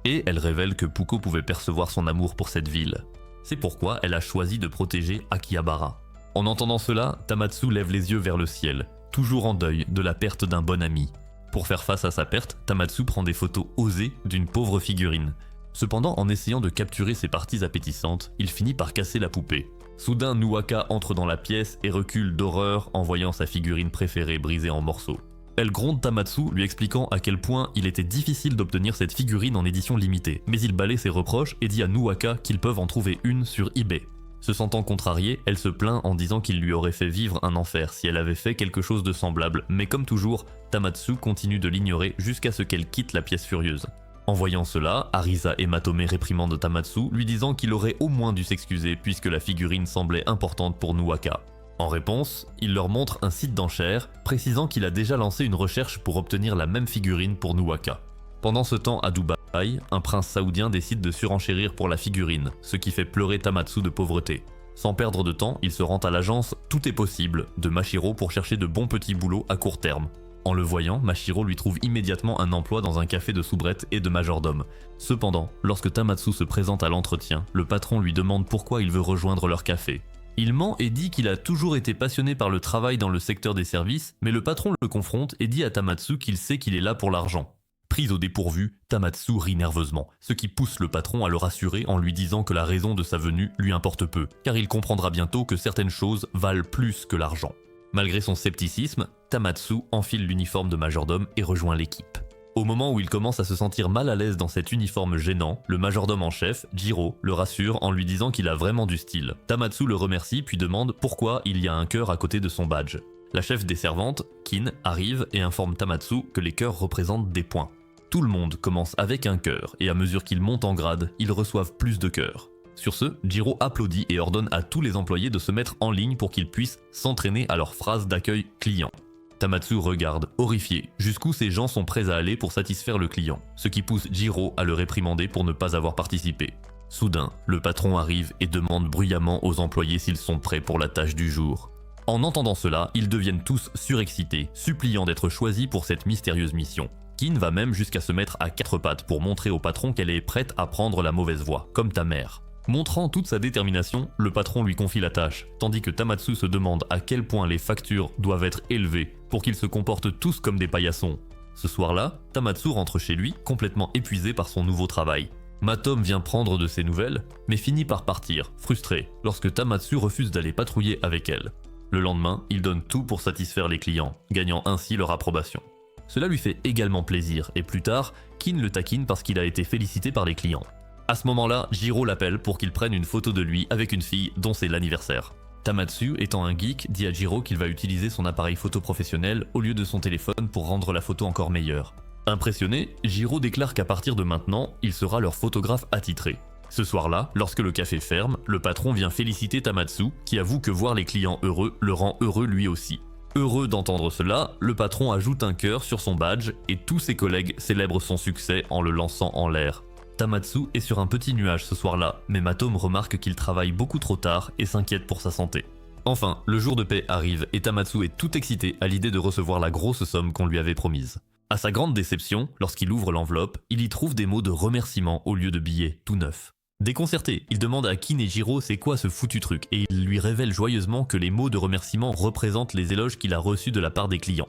Et elle révèle que Puko pouvait percevoir son amour pour cette ville. C'est pourquoi elle a choisi de protéger Akihabara. En entendant cela, Tamatsu lève les yeux vers le ciel, toujours en deuil de la perte d'un bon ami. Pour faire face à sa perte, Tamatsu prend des photos osées d'une pauvre figurine. Cependant, en essayant de capturer ses parties appétissantes, il finit par casser la poupée. Soudain, Nuaka entre dans la pièce et recule d'horreur en voyant sa figurine préférée brisée en morceaux. Elle gronde Tamatsu, lui expliquant à quel point il était difficile d'obtenir cette figurine en édition limitée, mais il balaie ses reproches et dit à Nuaka qu'ils peuvent en trouver une sur eBay. Se sentant contrariée, elle se plaint en disant qu'il lui aurait fait vivre un enfer si elle avait fait quelque chose de semblable, mais comme toujours, Tamatsu continue de l'ignorer jusqu'à ce qu'elle quitte la pièce furieuse. En voyant cela, Arisa et Matome réprimandent Tamatsu, lui disant qu'il aurait au moins dû s'excuser puisque la figurine semblait importante pour Nuaka. En réponse, il leur montre un site d'enchères, précisant qu'il a déjà lancé une recherche pour obtenir la même figurine pour Nuaka. Pendant ce temps, à Dubaï, un prince saoudien décide de surenchérir pour la figurine, ce qui fait pleurer Tamatsu de pauvreté. Sans perdre de temps, il se rend à l'agence Tout est possible de Mashiro pour chercher de bons petits boulots à court terme. En le voyant, Mashiro lui trouve immédiatement un emploi dans un café de soubrette et de majordome. Cependant, lorsque Tamatsu se présente à l'entretien, le patron lui demande pourquoi il veut rejoindre leur café. Il ment et dit qu'il a toujours été passionné par le travail dans le secteur des services, mais le patron le confronte et dit à Tamatsu qu'il sait qu'il est là pour l'argent. Prise au dépourvu, Tamatsu rit nerveusement, ce qui pousse le patron à le rassurer en lui disant que la raison de sa venue lui importe peu, car il comprendra bientôt que certaines choses valent plus que l'argent. Malgré son scepticisme, Tamatsu enfile l'uniforme de majordome et rejoint l'équipe. Au moment où il commence à se sentir mal à l'aise dans cet uniforme gênant, le majordome en chef, Jiro, le rassure en lui disant qu'il a vraiment du style. Tamatsu le remercie puis demande pourquoi il y a un cœur à côté de son badge. La chef des servantes, Kin, arrive et informe Tamatsu que les cœurs représentent des points. Tout le monde commence avec un cœur et à mesure qu'ils montent en grade, ils reçoivent plus de cœurs. Sur ce, Jiro applaudit et ordonne à tous les employés de se mettre en ligne pour qu'ils puissent s'entraîner à leur phrase d'accueil client. Tamatsu regarde, horrifié, jusqu'où ces gens sont prêts à aller pour satisfaire le client, ce qui pousse Jiro à le réprimander pour ne pas avoir participé. Soudain, le patron arrive et demande bruyamment aux employés s'ils sont prêts pour la tâche du jour. En entendant cela, ils deviennent tous surexcités, suppliant d'être choisis pour cette mystérieuse mission. Kin va même jusqu'à se mettre à quatre pattes pour montrer au patron qu'elle est prête à prendre la mauvaise voie, comme ta mère. Montrant toute sa détermination, le patron lui confie la tâche, tandis que Tamatsu se demande à quel point les factures doivent être élevées pour qu'ils se comportent tous comme des paillassons. Ce soir-là, Tamatsu rentre chez lui, complètement épuisé par son nouveau travail. Matome vient prendre de ses nouvelles, mais finit par partir, frustré, lorsque Tamatsu refuse d'aller patrouiller avec elle. Le lendemain, il donne tout pour satisfaire les clients, gagnant ainsi leur approbation. Cela lui fait également plaisir, et plus tard, Kin le taquine parce qu'il a été félicité par les clients. À ce moment-là, Jiro l'appelle pour qu'il prenne une photo de lui avec une fille dont c'est l'anniversaire. Tamatsu, étant un geek, dit à Jiro qu'il va utiliser son appareil photo professionnel au lieu de son téléphone pour rendre la photo encore meilleure. Impressionné, Jiro déclare qu'à partir de maintenant, il sera leur photographe attitré. Ce soir-là, lorsque le café ferme, le patron vient féliciter Tamatsu, qui avoue que voir les clients heureux le rend heureux lui aussi. Heureux d'entendre cela, le patron ajoute un cœur sur son badge et tous ses collègues célèbrent son succès en le lançant en l'air. Tamatsu est sur un petit nuage ce soir-là, mais Matome remarque qu'il travaille beaucoup trop tard et s'inquiète pour sa santé. Enfin, le jour de paix arrive et Tamatsu est tout excité à l'idée de recevoir la grosse somme qu'on lui avait promise. À sa grande déception, lorsqu'il ouvre l'enveloppe, il y trouve des mots de remerciement au lieu de billets tout neufs. Déconcerté, il demande à Kin et Jiro c'est quoi ce foutu truc et il lui révèle joyeusement que les mots de remerciement représentent les éloges qu'il a reçus de la part des clients.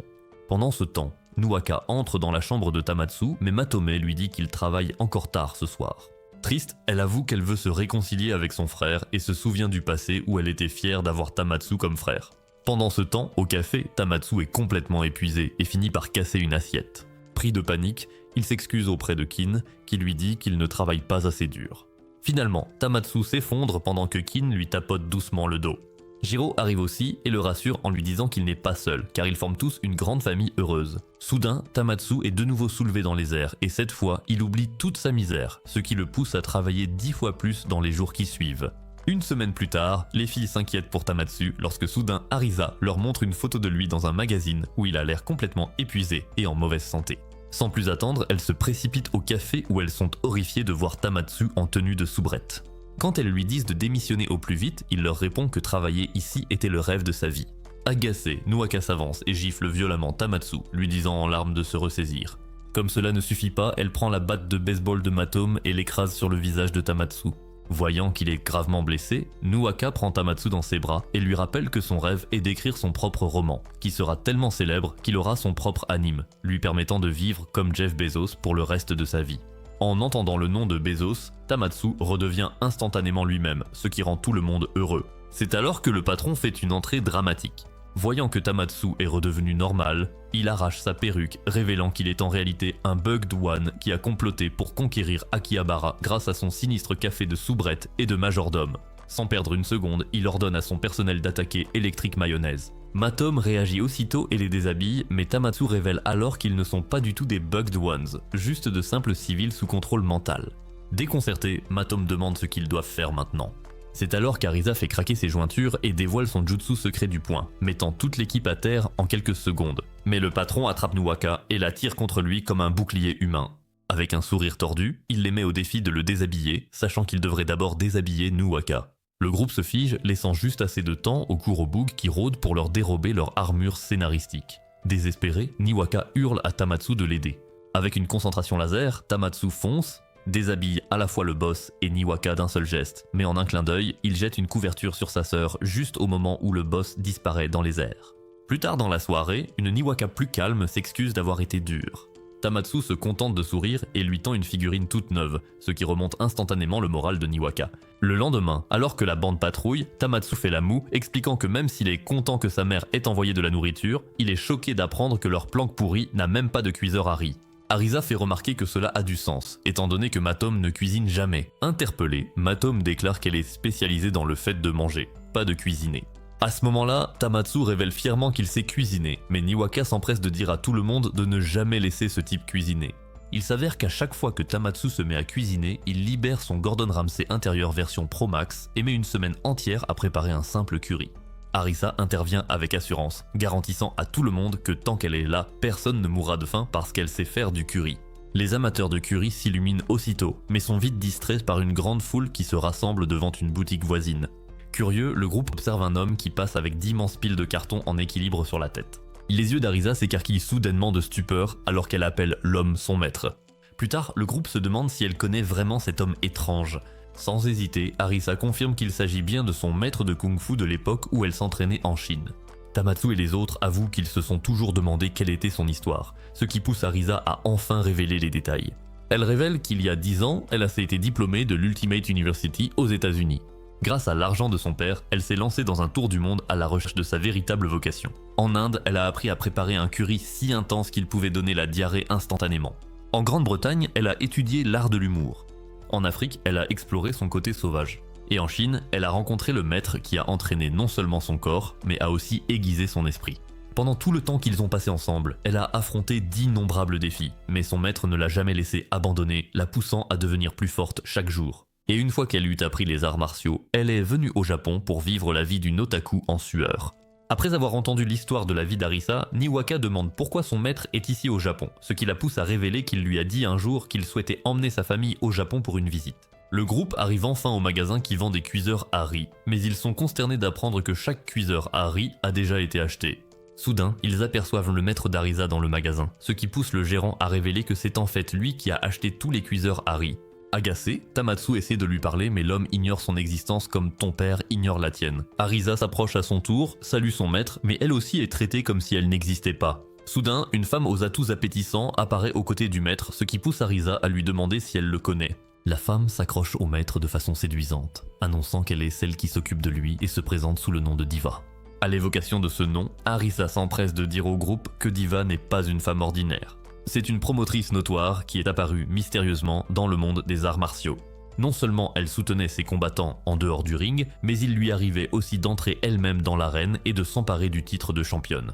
Pendant ce temps, Nuaka entre dans la chambre de Tamatsu, mais Matome lui dit qu'il travaille encore tard ce soir. Triste, elle avoue qu'elle veut se réconcilier avec son frère et se souvient du passé où elle était fière d'avoir Tamatsu comme frère. Pendant ce temps, au café, Tamatsu est complètement épuisé et finit par casser une assiette. Pris de panique, Il s'excuse auprès de Kin, qui lui dit qu'il ne travaille pas assez dur. Finalement, Tamatsu s'effondre pendant que Kin lui tapote doucement le dos. Jiro arrive aussi et le rassure en lui disant qu'il n'est pas seul, car ils forment tous une grande famille heureuse. Soudain, Tamatsu est de nouveau soulevé dans les airs, et cette fois, il oublie toute sa misère, ce qui le pousse à travailler 10 fois plus dans les jours qui suivent. Une semaine plus tard, les filles s'inquiètent pour Tamatsu lorsque soudain Arisa leur montre une photo de lui dans un magazine où il a l'air complètement épuisé et en mauvaise santé. Sans plus attendre, elles se précipitent au café où elles sont horrifiées de voir Tamatsu en tenue de soubrette. Quand elles lui disent de démissionner au plus vite, il leur répond que travailler ici était le rêve de sa vie. Agacée, Nuaka s'avance et gifle violemment Tamatsu, lui disant en larmes de se ressaisir. Comme cela ne suffit pas, elle prend la batte de baseball de Matome et l'écrase sur le visage de Tamatsu. Voyant qu'il est gravement blessé, Nuaka prend Tamatsu dans ses bras et lui rappelle que son rêve est d'écrire son propre roman, qui sera tellement célèbre qu'il aura son propre anime, lui permettant de vivre comme Jeff Bezos pour le reste de sa vie. En entendant le nom de Bezos, Tamatsu redevient instantanément lui-même, ce qui rend tout le monde heureux. C'est alors que le patron fait une entrée dramatique. Voyant que Tamatsu est redevenu normal, il arrache sa perruque, révélant qu'il est en réalité un Bugged One qui a comploté pour conquérir Akihabara grâce à son sinistre café de soubrette et de majordome. Sans perdre une seconde, il ordonne à son personnel d'attaquer Electric Mayonnaise. Matome réagit aussitôt et les déshabille, mais Tamatsu révèle alors qu'ils ne sont pas du tout des Bugged Ones, juste de simples civils sous contrôle mental. Déconcerté, Matome demande ce qu'ils doivent faire maintenant. C'est alors qu'Arisa fait craquer ses jointures et dévoile son jutsu secret du poing, mettant toute l'équipe à terre en quelques secondes. Mais le patron attrape Nuaka et la tire contre lui comme un bouclier humain. Avec un sourire tordu, il les met au défi de le déshabiller, sachant qu'il devrait d'abord déshabiller Nuaka. Le groupe se fige, laissant juste assez de temps au Kurobug qui rôde pour leur dérober leur armure scénaristique. Désespéré, Niwaka hurle à Tamatsu de l'aider. Avec une concentration laser, Tamatsu fonce, déshabille à la fois le boss et Niwaka d'un seul geste, mais en un clin d'œil, il jette une couverture sur sa sœur juste au moment où le boss disparaît dans les airs. Plus tard dans la soirée, une Niwaka plus calme s'excuse d'avoir été dure. Tamatsu se contente de sourire et lui tend une figurine toute neuve, ce qui remonte instantanément le moral de Niwaka. Le lendemain, alors que la bande patrouille, Tamatsu fait la moue, expliquant que même s'il est content que sa mère ait envoyé de la nourriture, il est choqué d'apprendre que leur planque pourrie n'a même pas de cuiseur à riz. Arisa fait remarquer que cela a du sens, étant donné que Matome ne cuisine jamais. Interpellée, Matome déclare qu'elle est spécialisée dans le fait de manger, pas de cuisiner. À ce moment-là, Tamatsu révèle fièrement qu'il sait cuisiner, mais Niwaka s'empresse de dire à tout le monde de ne jamais laisser ce type cuisiner. Il s'avère qu'à chaque fois que Tamatsu se met à cuisiner, il libère son Gordon Ramsay intérieur version Pro Max et met une semaine entière à préparer un simple curry. Arisa intervient avec assurance, garantissant à tout le monde que tant qu'elle est là, personne ne mourra de faim parce qu'elle sait faire du curry. Les amateurs de curry s'illuminent aussitôt, mais sont vite distraits par une grande foule qui se rassemble devant une boutique voisine. Curieux, le groupe observe un homme qui passe avec d'immenses piles de cartons en équilibre sur la tête. Les yeux d'Arisa s'écarquillent soudainement de stupeur alors qu'elle appelle l'homme son maître. Plus tard, le groupe se demande si elle connaît vraiment cet homme étrange. Sans hésiter, Arisa confirme qu'il s'agit bien de son maître de kung-fu de l'époque où elle s'entraînait en Chine. Tamatsu et les autres avouent qu'ils se sont toujours demandé quelle était son histoire, ce qui pousse Arisa à enfin révéler les détails. Elle révèle qu'il y a 10 ans, elle a été diplômée de l'Ultimate University aux États-Unis. Grâce à l'argent de son père, elle s'est lancée dans un tour du monde à la recherche de sa véritable vocation. En Inde, elle a appris à préparer un curry si intense qu'il pouvait donner la diarrhée instantanément. En Grande-Bretagne, elle a étudié l'art de l'humour. En Afrique, elle a exploré son côté sauvage. Et en Chine, elle a rencontré le maître qui a entraîné non seulement son corps, mais a aussi aiguisé son esprit. Pendant tout le temps qu'ils ont passé ensemble, elle a affronté d'innombrables défis, mais son maître ne l'a jamais laissé abandonner, la poussant à devenir plus forte chaque jour. Et une fois qu'elle eut appris les arts martiaux, elle est venue au Japon pour vivre la vie d'une otaku en sueur. Après avoir entendu l'histoire de la vie d'Arisa, Niwaka demande pourquoi son maître est ici au Japon, ce qui la pousse à révéler qu'il lui a dit un jour qu'il souhaitait emmener sa famille au Japon pour une visite. Le groupe arrive enfin au magasin qui vend des cuiseurs à riz, mais ils sont consternés d'apprendre que chaque cuiseur à riz a déjà été acheté. Soudain, ils aperçoivent le maître d'Arisa dans le magasin, ce qui pousse le gérant à révéler que c'est en fait lui qui a acheté tous les cuiseurs à riz. Agacé, Tamatsu essaie de lui parler mais l'homme ignore son existence comme ton père ignore la tienne. Arisa s'approche à son tour, salue son maître, mais elle aussi est traitée comme si elle n'existait pas. Soudain, une femme aux atouts appétissants apparaît aux côtés du maître, ce qui pousse Arisa à lui demander si elle le connaît. La femme s'accroche au maître de façon séduisante, annonçant qu'elle est celle qui s'occupe de lui et se présente sous le nom de Diva. À l'évocation de ce nom, Arisa s'empresse de dire au groupe que Diva n'est pas une femme ordinaire. C'est une promotrice notoire qui est apparue mystérieusement dans le monde des arts martiaux. Non seulement elle soutenait ses combattants en dehors du ring, mais il lui arrivait aussi d'entrer elle-même dans l'arène et de s'emparer du titre de championne.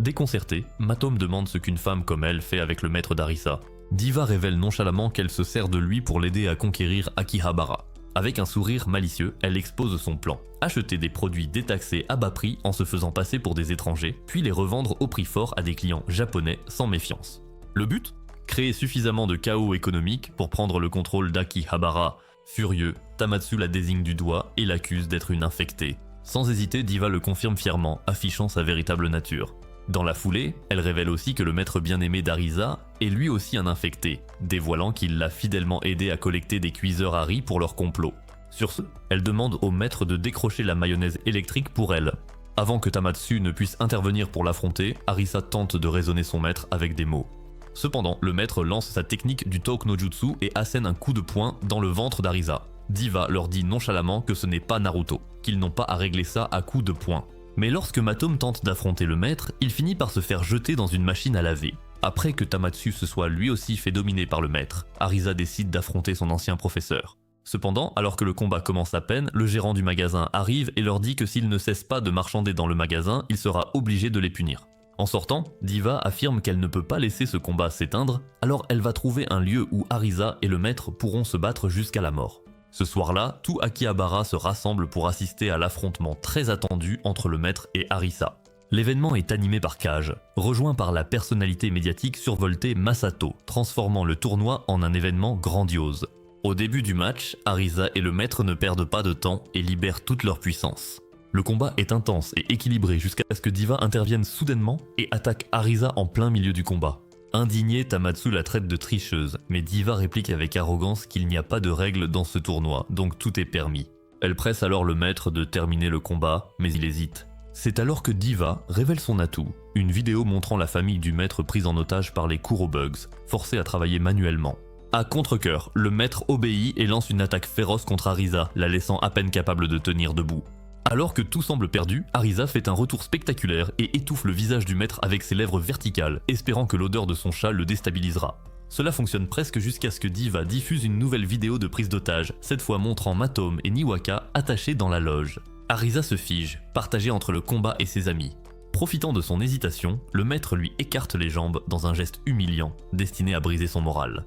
Déconcertée, Matome demande ce qu'une femme comme elle fait avec le maître d'Arisa. Diva révèle nonchalamment qu'elle se sert de lui pour l'aider à conquérir Akihabara. Avec un sourire malicieux, elle expose son plan. Acheter des produits détaxés à bas prix en se faisant passer pour des étrangers, puis les revendre au prix fort à des clients japonais sans méfiance. Le but ? Créer suffisamment de chaos économique pour prendre le contrôle d'Akihabara. Furieux, Tamatsu la désigne du doigt et l'accuse d'être une infectée. Sans hésiter, Diva le confirme fièrement, affichant sa véritable nature. Dans la foulée, elle révèle aussi que le maître bien-aimé d'Arisa est lui aussi un infecté, dévoilant qu'il l'a fidèlement aidé à collecter des cuiseurs à riz pour leur complot. Sur ce, elle demande au maître de décrocher la mayonnaise électrique pour elle. Avant que Tamatsu ne puisse intervenir pour l'affronter, Arisa tente de raisonner son maître avec des mots. Cependant, le maître lance sa technique du Talk no Jutsu et assène un coup de poing dans le ventre d'Arisa. Diva leur dit nonchalamment que ce n'est pas Naruto, qu'ils n'ont pas à régler ça à coups de poing. Mais lorsque Matome tente d'affronter le maître, il finit par se faire jeter dans une machine à laver. Après que Tamatsu se soit lui aussi fait dominer par le maître, Arisa décide d'affronter son ancien professeur. Cependant, alors que le combat commence à peine, le gérant du magasin arrive et leur dit que s'ils ne cessent pas de marchander dans le magasin, il sera obligé de les punir. En sortant, Diva affirme qu'elle ne peut pas laisser ce combat s'éteindre, alors elle va trouver un lieu où Arisa et le maître pourront se battre jusqu'à la mort. Ce soir-là, tout Akihabara se rassemble pour assister à l'affrontement très attendu entre le maître et Arisa. L'événement est animé par Kage, rejoint par la personnalité médiatique survoltée Masato, transformant le tournoi en un événement grandiose. Au début du match, Arisa et le maître ne perdent pas de temps et libèrent toute leur puissance. Le combat est intense et équilibré jusqu'à ce que Diva intervienne soudainement et attaque Arisa en plein milieu du combat. Indigné, Tamatsu la traite de tricheuse, mais Diva réplique avec arrogance qu'il n'y a pas de règles dans ce tournoi, donc tout est permis. Elle presse alors le maître de terminer le combat, mais il hésite. C'est alors que Diva révèle son atout, une vidéo montrant la famille du maître prise en otage par les Kurobugs, forcés à travailler manuellement. À contre-cœur, le maître obéit et lance une attaque féroce contre Arisa, la laissant à peine capable de tenir debout. Alors que tout semble perdu, Arisa fait un retour spectaculaire et étouffe le visage du maître avec ses lèvres verticales, espérant que l'odeur de son chat le déstabilisera. Cela fonctionne presque jusqu'à ce que Diva diffuse une nouvelle vidéo de prise d'otage, cette fois montrant Matome et Niwaka attachés dans la loge. Arisa se fige, partagé entre le combat et ses amis. Profitant de son hésitation, le maître lui écarte les jambes dans un geste humiliant, destiné à briser son moral.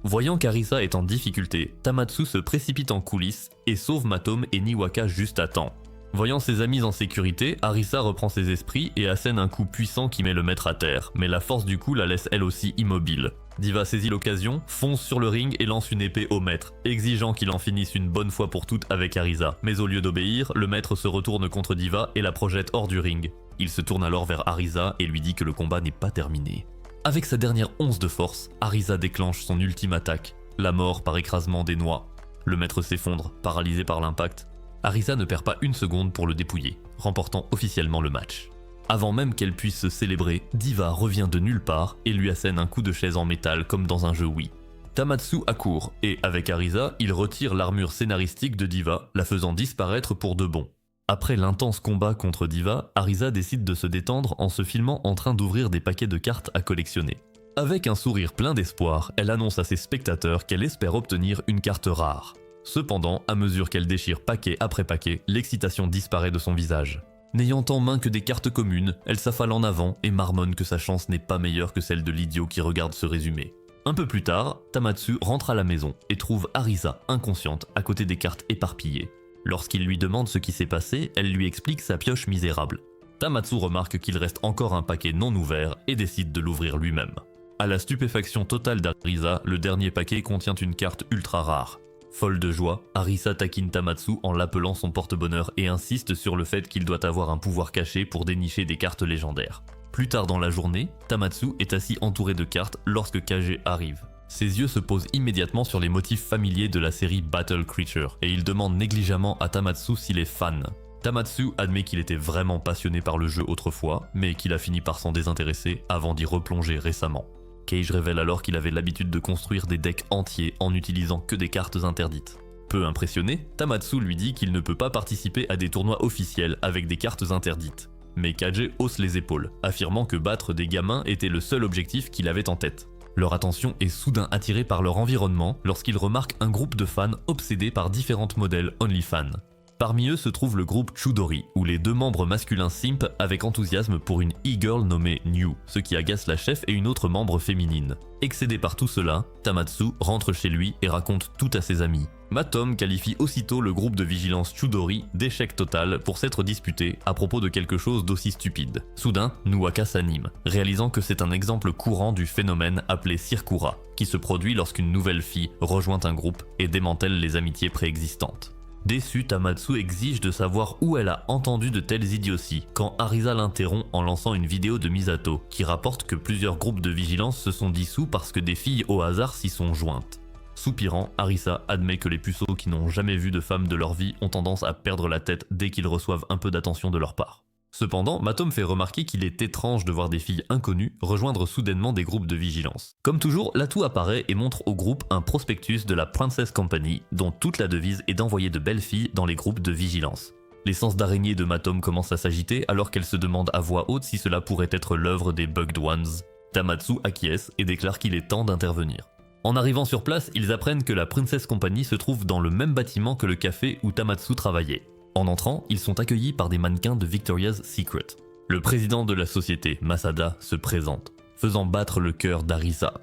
Voyant qu'Arisa est en difficulté, Tamatsu se précipite en coulisses et sauve Matome et Niwaka juste à temps. Voyant ses amis en sécurité, Arisa reprend ses esprits et assène un coup puissant qui met le maître à terre, mais la force du coup la laisse elle aussi immobile. Diva saisit l'occasion, fonce sur le ring et lance une épée au maître, exigeant qu'il en finisse une bonne fois pour toutes avec Arisa. Mais au lieu d'obéir, le maître se retourne contre Diva et la projette hors du ring. Il se tourne alors vers Arisa et lui dit que le combat n'est pas terminé. Avec sa dernière once de force, Arisa déclenche son ultime attaque, la mort par écrasement des noix. Le maître s'effondre, paralysé par l'impact. Arisa ne perd pas une seconde pour le dépouiller, remportant officiellement le match. Avant même qu'elle puisse se célébrer, Diva revient de nulle part et lui assène un coup de chaise en métal comme dans un jeu Wii. Tamatsu accourt et, avec Arisa, il retire l'armure scénaristique de Diva, la faisant disparaître pour de bon. Après l'intense combat contre Diva, Arisa décide de se détendre en se filmant en train d'ouvrir des paquets de cartes à collectionner. Avec un sourire plein d'espoir, elle annonce à ses spectateurs qu'elle espère obtenir une carte rare. Cependant, à mesure qu'elle déchire paquet après paquet, l'excitation disparaît de son visage. N'ayant en main que des cartes communes, elle s'affale en avant et marmonne que sa chance n'est pas meilleure que celle de l'idiot qui regarde ce résumé. Un peu plus tard, Tamatsu rentre à la maison et trouve Arisa inconsciente à côté des cartes éparpillées. Lorsqu'il lui demande ce qui s'est passé, elle lui explique sa pioche misérable. Tamatsu remarque qu'il reste encore un paquet non ouvert et décide de l'ouvrir lui-même. À la stupéfaction totale d'Arisa, le dernier paquet contient une carte ultra rare. Folle de joie, Arisa taquine Tamatsu en l'appelant son porte-bonheur et insiste sur le fait qu'il doit avoir un pouvoir caché pour dénicher des cartes légendaires. Plus tard dans la journée, Tamatsu est assis entouré de cartes lorsque Kage arrive. Ses yeux se posent immédiatement sur les motifs familiers de la série Battle Creature et il demande négligemment à Tamatsu s'il est fan. Tamatsu admet qu'il était vraiment passionné par le jeu autrefois, mais qu'il a fini par s'en désintéresser avant d'y replonger récemment. Kage révèle alors qu'il avait l'habitude de construire des decks entiers en n'utilisant que des cartes interdites. Peu impressionné, Tamatsu lui dit qu'il ne peut pas participer à des tournois officiels avec des cartes interdites. mais Kage hausse les épaules, affirmant que battre des gamins était le seul objectif qu'il avait en tête. Leur attention est soudain attirée par leur environnement lorsqu'ils remarquent un groupe de fans obsédés par différentes modèles OnlyFans. Parmi eux se trouve le groupe Chudori, où les 2 membres masculins simp avec enthousiasme pour une e-girl nommée New, ce qui agace la chef et une autre membre féminine. Excédé par tout cela, Tamatsu rentre chez lui et raconte tout à ses amis. Matom qualifie aussitôt le groupe de vigilance Chudori d'échec total pour s'être disputé à propos de quelque chose d'aussi stupide. Soudain, Nuwaka s'anime, réalisant que c'est un exemple courant du phénomène appelé Sirkura, qui se produit lorsqu'une nouvelle fille rejoint un groupe et démantèle les amitiés préexistantes. Déçu, Tamatsu exige de savoir où elle a entendu de telles idioties quand Arisa l'interrompt en lançant une vidéo de Misato qui rapporte que plusieurs groupes de vigilance se sont dissous parce que des filles au hasard s'y sont jointes. Soupirant, Arisa admet que les puceaux qui n'ont jamais vu de femme de leur vie ont tendance à perdre la tête dès qu'ils reçoivent un peu d'attention de leur part. Cependant, Matom fait remarquer qu'il est étrange de voir des filles inconnues rejoindre soudainement des groupes de vigilance. Comme toujours, l'atout apparaît et montre au groupe un prospectus de la Princess Company, dont toute la devise est d'envoyer de belles filles dans les groupes de vigilance. L'essence d'araignée de Matom commence à s'agiter alors qu'elle se demande à voix haute si cela pourrait être l'œuvre des Bugged Ones. Tamatsu acquiesce et déclare qu'il est temps d'intervenir. En arrivant sur place, ils apprennent que la Princess Company se trouve dans le même bâtiment que le café où Tamatsu travaillait. En entrant, ils sont accueillis par des mannequins de Victoria's Secret. Le président de la société, Masada, se présente, faisant battre le cœur d'Arisa.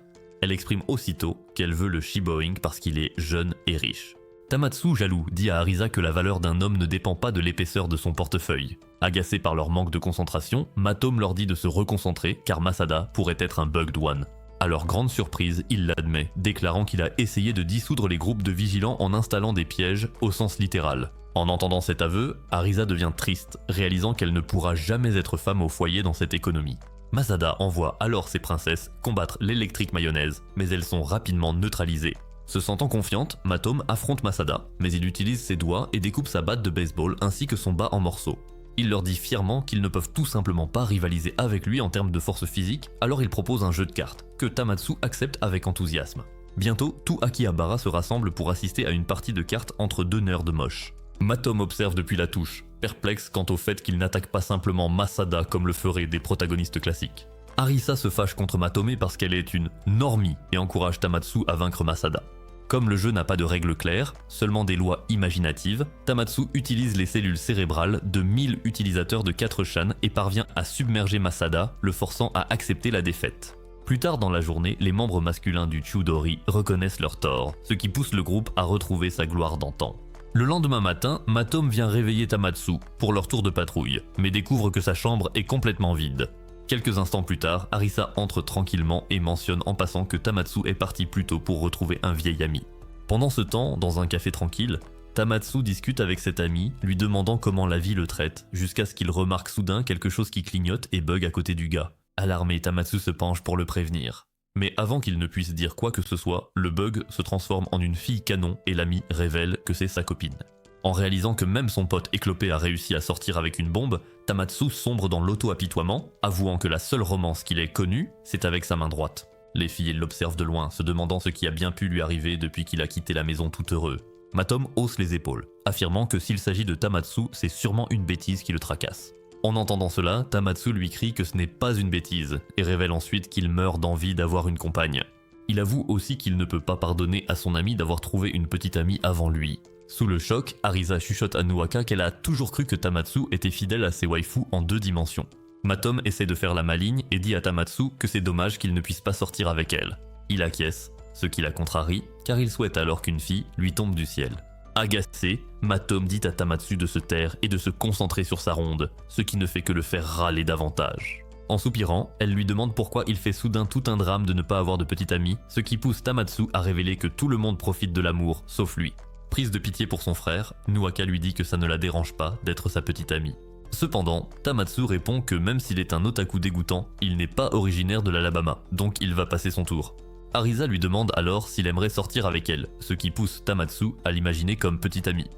Elle exprime aussitôt qu'elle veut le shiboing parce qu'il est jeune et riche. Tamatsu, jaloux, dit à Arisa que la valeur d'un homme ne dépend pas de l'épaisseur de son portefeuille. Agacé par leur manque de concentration, Matom leur dit de se reconcentrer car Masada pourrait être un Bugged One. À leur grande surprise, il l'admet, déclarant qu'il a essayé de dissoudre les groupes de vigilants en installant des pièges au sens littéral. En entendant cet aveu, Arisa devient triste, réalisant qu'elle ne pourra jamais être femme au foyer dans cette économie. Masada envoie alors ses princesses combattre l'électrique mayonnaise, mais elles sont rapidement neutralisées. Se sentant confiante, Matom affronte Masada, mais il utilise ses doigts et découpe sa batte de baseball ainsi que son bas en morceaux. Il leur dit fièrement qu'ils ne peuvent tout simplement pas rivaliser avec lui en termes de force physique, alors il propose un jeu de cartes, que Tamatsu accepte avec enthousiasme. Bientôt, tout Akihabara se rassemble pour assister à une partie de cartes entre 2 nerds moches. Matom observe depuis la touche, perplexe quant au fait qu'il n'attaque pas simplement Masada comme le feraient des protagonistes classiques. Arisa se fâche contre Matome parce qu'elle est une normie et encourage Tamatsu à vaincre Masada. Comme le jeu n'a pas de règles claires, seulement des lois imaginatives, Tamatsu utilise les cellules cérébrales de 1000 utilisateurs de 4 chans et parvient à submerger Masada, le forçant à accepter la défaite. Plus tard dans la journée, les membres masculins du Chudori reconnaissent leur tort, ce qui pousse le groupe à retrouver sa gloire d'antan. Le lendemain matin, Matom vient réveiller Tamatsu pour leur tour de patrouille, mais découvre que sa chambre est complètement vide. Quelques instants plus tard, Arisa entre tranquillement et mentionne en passant que Tamatsu est parti plus tôt pour retrouver un vieil ami. Pendant ce temps, dans un café tranquille, Tamatsu discute avec cet ami, lui demandant comment la vie le traite, jusqu'à ce qu'il remarque soudain quelque chose qui clignote et bug à côté du gars. Alarmé, Tamatsu se penche pour le prévenir. Mais avant qu'il ne puisse dire quoi que ce soit, le bug se transforme en une fille canon et l'ami révèle que c'est sa copine. En réalisant que même son pote éclopé a réussi à sortir avec une bombe, Tamatsu sombre dans l'auto-apitoiement, avouant que la seule romance qu'il ait connue, c'est avec sa main droite. Les filles l'observent de loin, se demandant ce qui a bien pu lui arriver depuis qu'il a quitté la maison tout heureux. Matom hausse les épaules, affirmant que s'il s'agit de Tamatsu, c'est sûrement une bêtise qui le tracasse. En entendant cela, Tamatsu lui crie que ce n'est pas une bêtise, et révèle ensuite qu'il meurt d'envie d'avoir une compagne. Il avoue aussi qu'il ne peut pas pardonner à son ami d'avoir trouvé une petite amie avant lui. Sous le choc, Arisa chuchote à Nuwaka qu'elle a toujours cru que Tamatsu était fidèle à ses waifus en 2 dimensions. Matom essaie de faire la maligne et dit à Tamatsu que c'est dommage qu'il ne puisse pas sortir avec elle. Il acquiesce, ce qui la contrarie, car il souhaite alors qu'une fille lui tombe du ciel. Agacé, Matom dit à Tamatsu de se taire et de se concentrer sur sa ronde, ce qui ne fait que le faire râler davantage. En soupirant, elle lui demande pourquoi il fait soudain tout un drame de ne pas avoir de petite amie, ce qui pousse Tamatsu à révéler que tout le monde profite de l'amour, sauf lui. Prise de pitié pour son frère, Nuwaka lui dit que ça ne la dérange pas d'être sa petite amie. Cependant, Tamatsu répond que même s'il est un otaku dégoûtant, il n'est pas originaire de l'Alabama, donc il va passer son tour. Arisa lui demande alors s'il aimerait sortir avec elle, ce qui pousse Tamatsu à l'imaginer comme petite amie.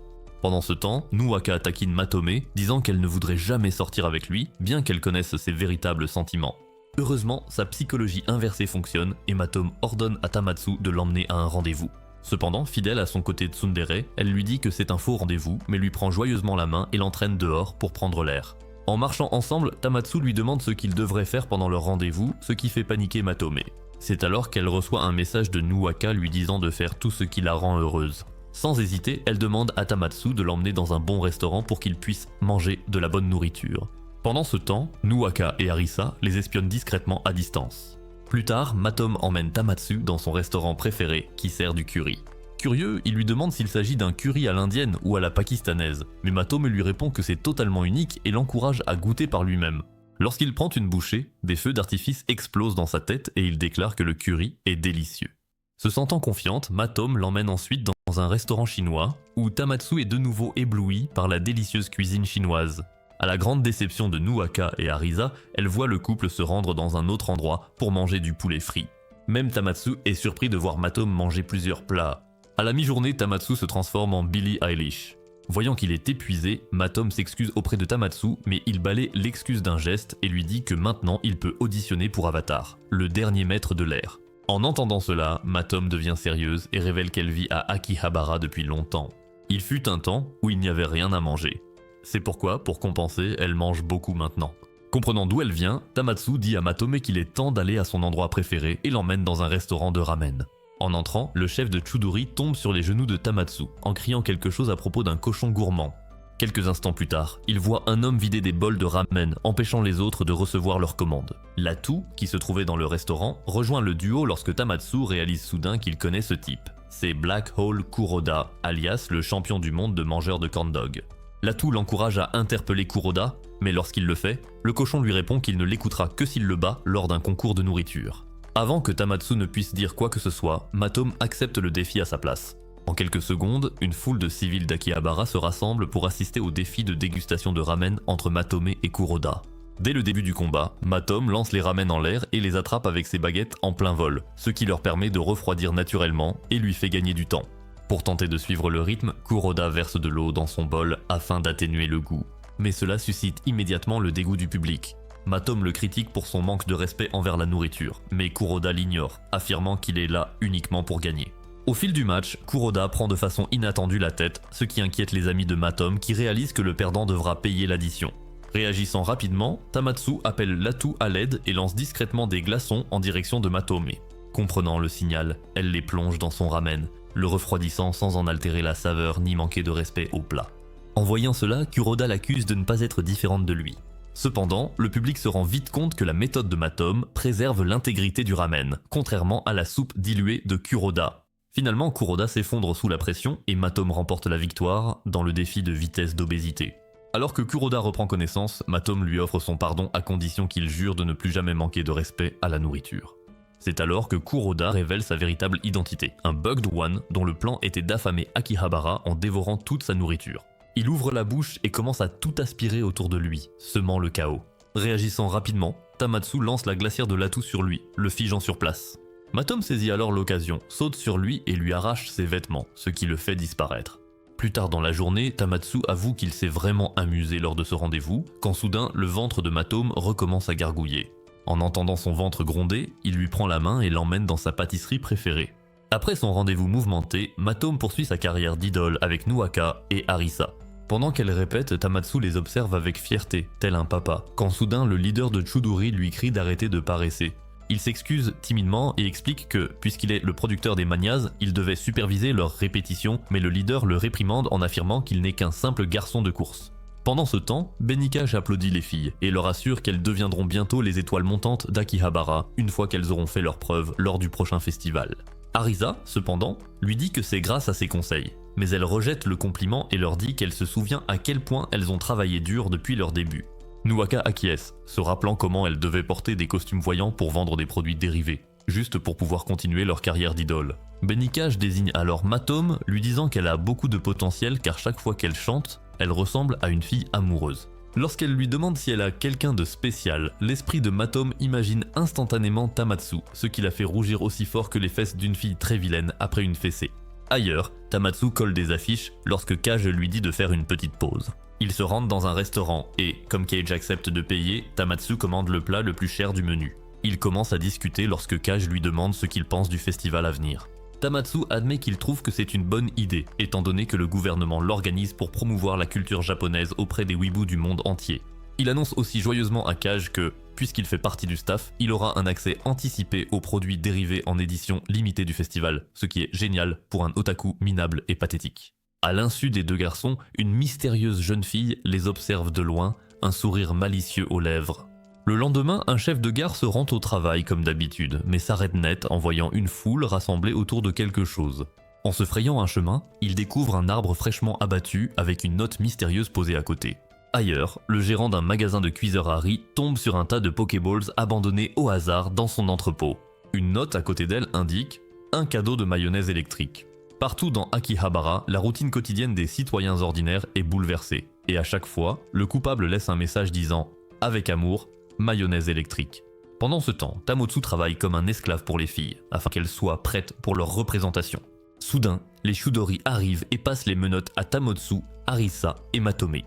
Pendant ce temps, Nuwaka taquine Matome, disant qu'elle ne voudrait jamais sortir avec lui, bien qu'elle connaisse ses véritables sentiments. Heureusement, sa psychologie inversée fonctionne et Matom ordonne à Tamatsu de l'emmener à un rendez-vous. Cependant, fidèle à son côté tsundere, elle lui dit que c'est un faux rendez-vous, mais lui prend joyeusement la main et l'entraîne dehors pour prendre l'air. En marchant ensemble, Tamatsu lui demande ce qu'il devrait faire pendant leur rendez-vous, ce qui fait paniquer Matome. C'est alors qu'elle reçoit un message de Nuaka lui disant de faire tout ce qui la rend heureuse. Sans hésiter, elle demande à Tamatsu de l'emmener dans un bon restaurant pour qu'il puisse manger de la bonne nourriture. Pendant ce temps, Nuaka et Arisa les espionnent discrètement à distance. Plus tard, Matome emmène Tamatsu dans son restaurant préféré qui sert du curry. Curieux, il lui demande s'il s'agit d'un curry à l'indienne ou à la pakistanaise, mais Matome lui répond que c'est totalement unique et l'encourage à goûter par lui-même. Lorsqu'il prend une bouchée, des feux d'artifice explosent dans sa tête et il déclare que le curry est délicieux. Se sentant confiante, Matome l'emmène ensuite dans un restaurant chinois où Tamatsu est de nouveau ébloui par la délicieuse cuisine chinoise. À la grande déception de Nuaka et Arisa, elle voit le couple se rendre dans un autre endroit pour manger du poulet frit. Même Tamatsu est surpris de voir Matome manger plusieurs plats. À la mi-journée, Tamatsu se transforme en Billie Eilish. Voyant qu'il est épuisé, Matome s'excuse auprès de Tamatsu, mais il balaie l'excuse d'un geste et lui dit que maintenant il peut auditionner pour Avatar, le dernier maître de l'air. En entendant cela, Matome devient sérieuse et révèle qu'elle vit à Akihabara depuis longtemps. Il fut un temps où il n'y avait rien à manger. C'est pourquoi, pour compenser, elle mange beaucoup maintenant. Comprenant d'où elle vient, Tamatsu dit à Matome qu'il est temps d'aller à son endroit préféré et l'emmène dans un restaurant de ramen. En entrant, le chef de Chudori tombe sur les genoux de Tamatsu en criant quelque chose à propos d'un cochon gourmand. Quelques instants plus tard, il voit un homme vider des bols de ramen, empêchant les autres de recevoir leurs commandes. Latu, qui se trouvait dans le restaurant, rejoint le duo lorsque Tamatsu réalise soudain qu'il connaît ce type. C'est Black Hole Kuroda, alias le champion du monde de mangeurs de corn dog. Latu l'encourage à interpeller Kuroda, mais lorsqu'il le fait, le cochon lui répond qu'il ne l'écoutera que s'il le bat lors d'un concours de nourriture. Avant que Tamatsu ne puisse dire quoi que ce soit, Matome accepte le défi à sa place. En quelques secondes, une foule de civils d'Akihabara se rassemble pour assister au défi de dégustation de ramen entre Matome et Kuroda. Dès le début du combat, Matome lance les ramen en l'air et les attrape avec ses baguettes en plein vol, ce qui leur permet de refroidir naturellement et lui fait gagner du temps. Pour tenter de suivre le rythme, Kuroda verse de l'eau dans son bol afin d'atténuer le goût. Mais cela suscite immédiatement le dégoût du public. Matome le critique pour son manque de respect envers la nourriture, mais Kuroda l'ignore, affirmant qu'il est là uniquement pour gagner. Au fil du match, Kuroda prend de façon inattendue la tête, ce qui inquiète les amis de Matome qui réalisent que le perdant devra payer l'addition. Réagissant rapidement, Tamatsu appelle Latu à l'aide et lance discrètement des glaçons en direction de Matome. Comprenant le signal, elle les plonge dans son ramen, le refroidissant sans en altérer la saveur ni manquer de respect au plat. En voyant cela, Kuroda l'accuse de ne pas être différente de lui. Cependant, le public se rend vite compte que la méthode de Matome préserve l'intégrité du ramen, contrairement à la soupe diluée de Kuroda. Finalement, Kuroda s'effondre sous la pression et Matome remporte la victoire dans le défi de vitesse d'obésité. Alors que Kuroda reprend connaissance, Matome lui offre son pardon à condition qu'il jure de ne plus jamais manquer de respect à la nourriture. C'est alors que Kuroda révèle sa véritable identité, un Bugged One dont le plan était d'affamer Akihabara en dévorant toute sa nourriture. Il ouvre la bouche et commence à tout aspirer autour de lui, semant le chaos. Réagissant rapidement, Tamatsu lance la glacière de Latu sur lui, le figeant sur place. Matome saisit alors l'occasion, saute sur lui et lui arrache ses vêtements, ce qui le fait disparaître. Plus tard dans la journée, Tamatsu avoue qu'il s'est vraiment amusé lors de ce rendez-vous, quand soudain le ventre de Matome recommence à gargouiller. En entendant son ventre gronder, il lui prend la main et l'emmène dans sa pâtisserie préférée. Après son rendez-vous mouvementé, Matome poursuit sa carrière d'idole avec Nuaka et Arisa. Pendant qu'elle répète, Tamatsu les observe avec fierté, tel un papa, quand soudain le leader de Chudori lui crie d'arrêter de paresser. Il s'excuse timidement et explique que, puisqu'il est le producteur des manias, il devait superviser leurs répétitions, mais le leader le réprimande en affirmant qu'il n'est qu'un simple garçon de course. Pendant ce temps, Benikash applaudit les filles et leur assure qu'elles deviendront bientôt les étoiles montantes d'Akihabara une fois qu'elles auront fait leurs preuves lors du prochain festival. Arisa, cependant, lui dit que c'est grâce à ses conseils, mais elle rejette le compliment et leur dit qu'elle se souvient à quel point elles ont travaillé dur depuis leur début. Nuaka acquiesce, se rappelant comment elles devaient porter des costumes voyants pour vendre des produits dérivés, juste pour pouvoir continuer leur carrière d'idole. Benikash désigne alors Matome, lui disant qu'elle a beaucoup de potentiel car chaque fois qu'elle chante, elle ressemble à une fille amoureuse. Lorsqu'elle lui demande si elle a quelqu'un de spécial, l'esprit de Matome imagine instantanément Tamatsu, ce qui la fait rougir aussi fort que les fesses d'une fille très vilaine après une fessée. Ailleurs, Tamatsu colle des affiches lorsque Cage lui dit de faire une petite pause. Ils se rendent dans un restaurant et, comme Cage accepte de payer, Tamatsu commande le plat le plus cher du menu. Ils commencent à discuter lorsque Cage lui demande ce qu'il pense du festival à venir. Tamatsu admet qu'il trouve que c'est une bonne idée, étant donné que le gouvernement l'organise pour promouvoir la culture japonaise auprès des weebus du monde entier. Il annonce aussi joyeusement à Cage que, puisqu'il fait partie du staff, il aura un accès anticipé aux produits dérivés en édition limitée du festival, ce qui est génial pour un otaku minable et pathétique. À l'insu des deux garçons, une mystérieuse jeune fille les observe de loin, un sourire malicieux aux lèvres. Le lendemain, un chef de gare se rend au travail comme d'habitude, mais s'arrête net en voyant une foule rassemblée autour de quelque chose. En se frayant un chemin, il découvre un arbre fraîchement abattu avec une note mystérieuse posée à côté. Ailleurs, le gérant d'un magasin de cuiseur à riz tombe sur un tas de Pokéballs abandonnés au hasard dans son entrepôt. Une note à côté d'elle indique « Un cadeau de mayonnaise électrique ». Partout dans Akihabara, la routine quotidienne des citoyens ordinaires est bouleversée. Et à chaque fois, le coupable laisse un message disant « Avec amour, mayonnaise électrique ». Pendant ce temps, Tamotsu travaille comme un esclave pour les filles, afin qu'elles soient prêtes pour leur représentation. Soudain, les Chudori arrivent et passent les menottes à Tamotsu, Arisa et Matome.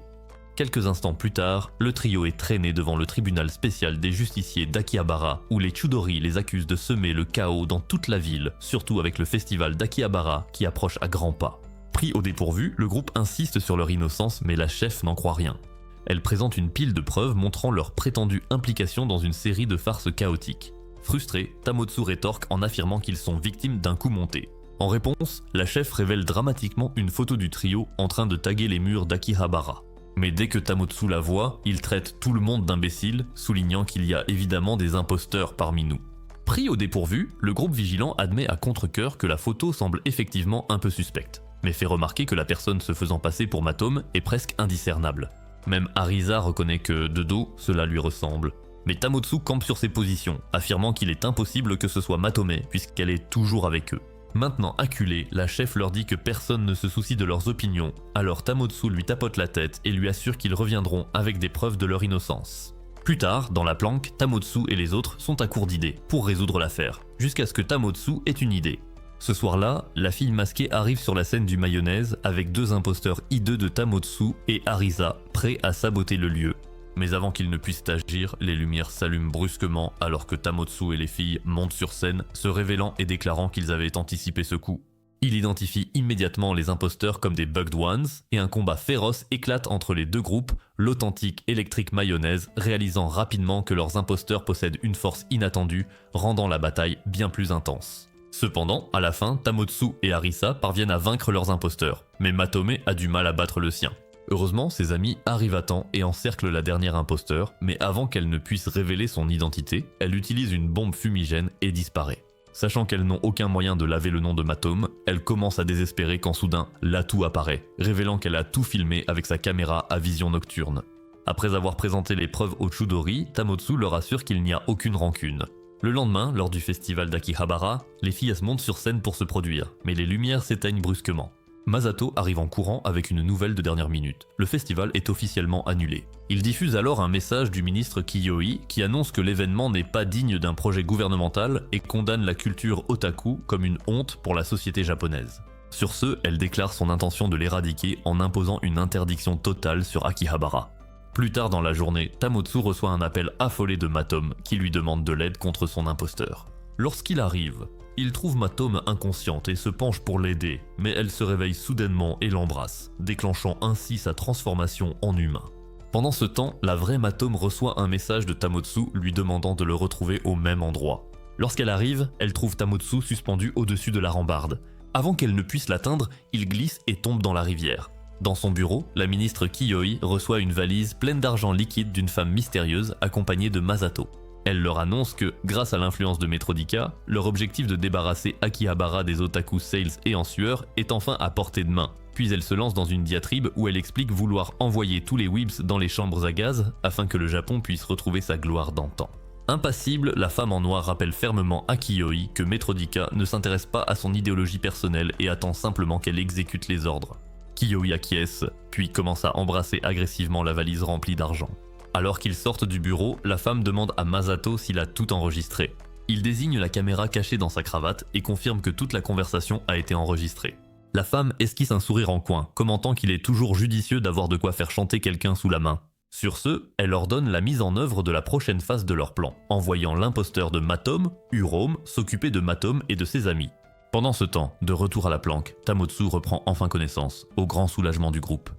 Quelques instants plus tard, le trio est traîné devant le tribunal spécial des justiciers d'Akihabara, où les Chudori les accusent de semer le chaos dans toute la ville, surtout avec le festival d'Akihabara qui approche à grands pas. Pris au dépourvu, le groupe insiste sur leur innocence, mais la chef n'en croit rien. Elle présente une pile de preuves montrant leur prétendue implication dans une série de farces chaotiques. Frustré, Tamotsu rétorque en affirmant qu'ils sont victimes d'un coup monté. En réponse, la chef révèle dramatiquement une photo du trio en train de taguer les murs d'Akihabara. Mais dès que Tamotsu la voit, il traite tout le monde d'imbéciles, soulignant qu'il y a évidemment des imposteurs parmi nous. Pris au dépourvu, le groupe vigilant admet à contre-cœur que la photo semble effectivement un peu suspecte, mais fait remarquer que la personne se faisant passer pour Matome est presque indiscernable. Même Arisa reconnaît que, de dos, cela lui ressemble. Mais Tamotsu campe sur ses positions, affirmant qu'il est impossible que ce soit Matome, puisqu'elle est toujours avec eux. Maintenant acculée, la chef leur dit que personne ne se soucie de leurs opinions, alors Tamotsu lui tapote la tête et lui assure qu'ils reviendront avec des preuves de leur innocence. Plus tard, dans la planque, Tamotsu et les autres sont à court d'idées pour résoudre l'affaire, jusqu'à ce que Tamotsu ait une idée. Ce soir-là, la fille masquée arrive sur la scène du mayonnaise avec deux imposteurs hideux de Tamotsu et Arisa, prêts à saboter le lieu. Mais avant qu'ils ne puissent agir, les lumières s'allument brusquement alors que Tamotsu et les filles montent sur scène, se révélant et déclarant qu'ils avaient anticipé ce coup. Il identifie immédiatement les imposteurs comme des Bugged Ones, et un combat féroce éclate entre les deux groupes, l'authentique électrique mayonnaise réalisant rapidement que leurs imposteurs possèdent une force inattendue, rendant la bataille bien plus intense. Cependant, à la fin, Tamotsu et Arisa parviennent à vaincre leurs imposteurs, mais Matome a du mal à battre le sien. Heureusement, ses amis arrivent à temps et encerclent la dernière imposteur, mais avant qu'elle ne puisse révéler son identité, elle utilise une bombe fumigène et disparaît. Sachant qu'elles n'ont aucun moyen de laver le nom de Matome, elle commence à désespérer quand soudain, l'atout apparaît, révélant qu'elle a tout filmé avec sa caméra à vision nocturne. Après avoir présenté les preuves aux Chudori, Tamotsu leur assure qu'il n'y a aucune rancune. Le lendemain, lors du festival d'Akihabara, les filles montent sur scène pour se produire, mais les lumières s'éteignent brusquement. Masato arrive en courant avec une nouvelle de dernière minute. Le festival est officiellement annulé. Il diffuse alors un message du ministre Kiyoi qui annonce que l'événement n'est pas digne d'un projet gouvernemental et condamne la culture otaku comme une honte pour la société japonaise. Sur ce, elle déclare son intention de l'éradiquer en imposant une interdiction totale sur Akihabara. Plus tard dans la journée, Tamotsu reçoit un appel affolé de Matome qui lui demande de l'aide contre son imposteur. Lorsqu'il arrive, il trouve Matome inconsciente et se penche pour l'aider, mais elle se réveille soudainement et l'embrasse, déclenchant ainsi sa transformation en humain. Pendant ce temps, la vraie Matome reçoit un message de Tamotsu lui demandant de le retrouver au même endroit. Lorsqu'elle arrive, elle trouve Tamotsu suspendu au-dessus de la rambarde. Avant qu'elle ne puisse l'atteindre, il glisse et tombe dans la rivière. Dans son bureau, la ministre Kiyoi reçoit une valise pleine d'argent liquide d'une femme mystérieuse accompagnée de Masato. Elle leur annonce que, grâce à l'influence de Metrodika, leur objectif de débarrasser Akihabara des otaku sales et en sueur est enfin à portée de main. Puis elle se lance dans une diatribe où elle explique vouloir envoyer tous les weebs dans les chambres à gaz afin que le Japon puisse retrouver sa gloire d'antan. Impassible, la femme en noir rappelle fermement à Kiyoi que Metrodika ne s'intéresse pas à son idéologie personnelle et attend simplement qu'elle exécute les ordres. Kiyoi acquiesce, puis commence à embrasser agressivement la valise remplie d'argent. Alors qu'ils sortent du bureau, la femme demande à Masato s'il a tout enregistré. Il désigne la caméra cachée dans sa cravate et confirme que toute la conversation a été enregistrée. La femme esquisse un sourire en coin, commentant qu'il est toujours judicieux d'avoir de quoi faire chanter quelqu'un sous la main. Sur ce, elle ordonne la mise en œuvre de la prochaine phase de leur plan, envoyant l'imposteur de Matome, Urome, s'occuper de Matome et de ses amis. Pendant ce temps, de retour à la planque, Tamotsu reprend enfin connaissance, au grand soulagement du groupe.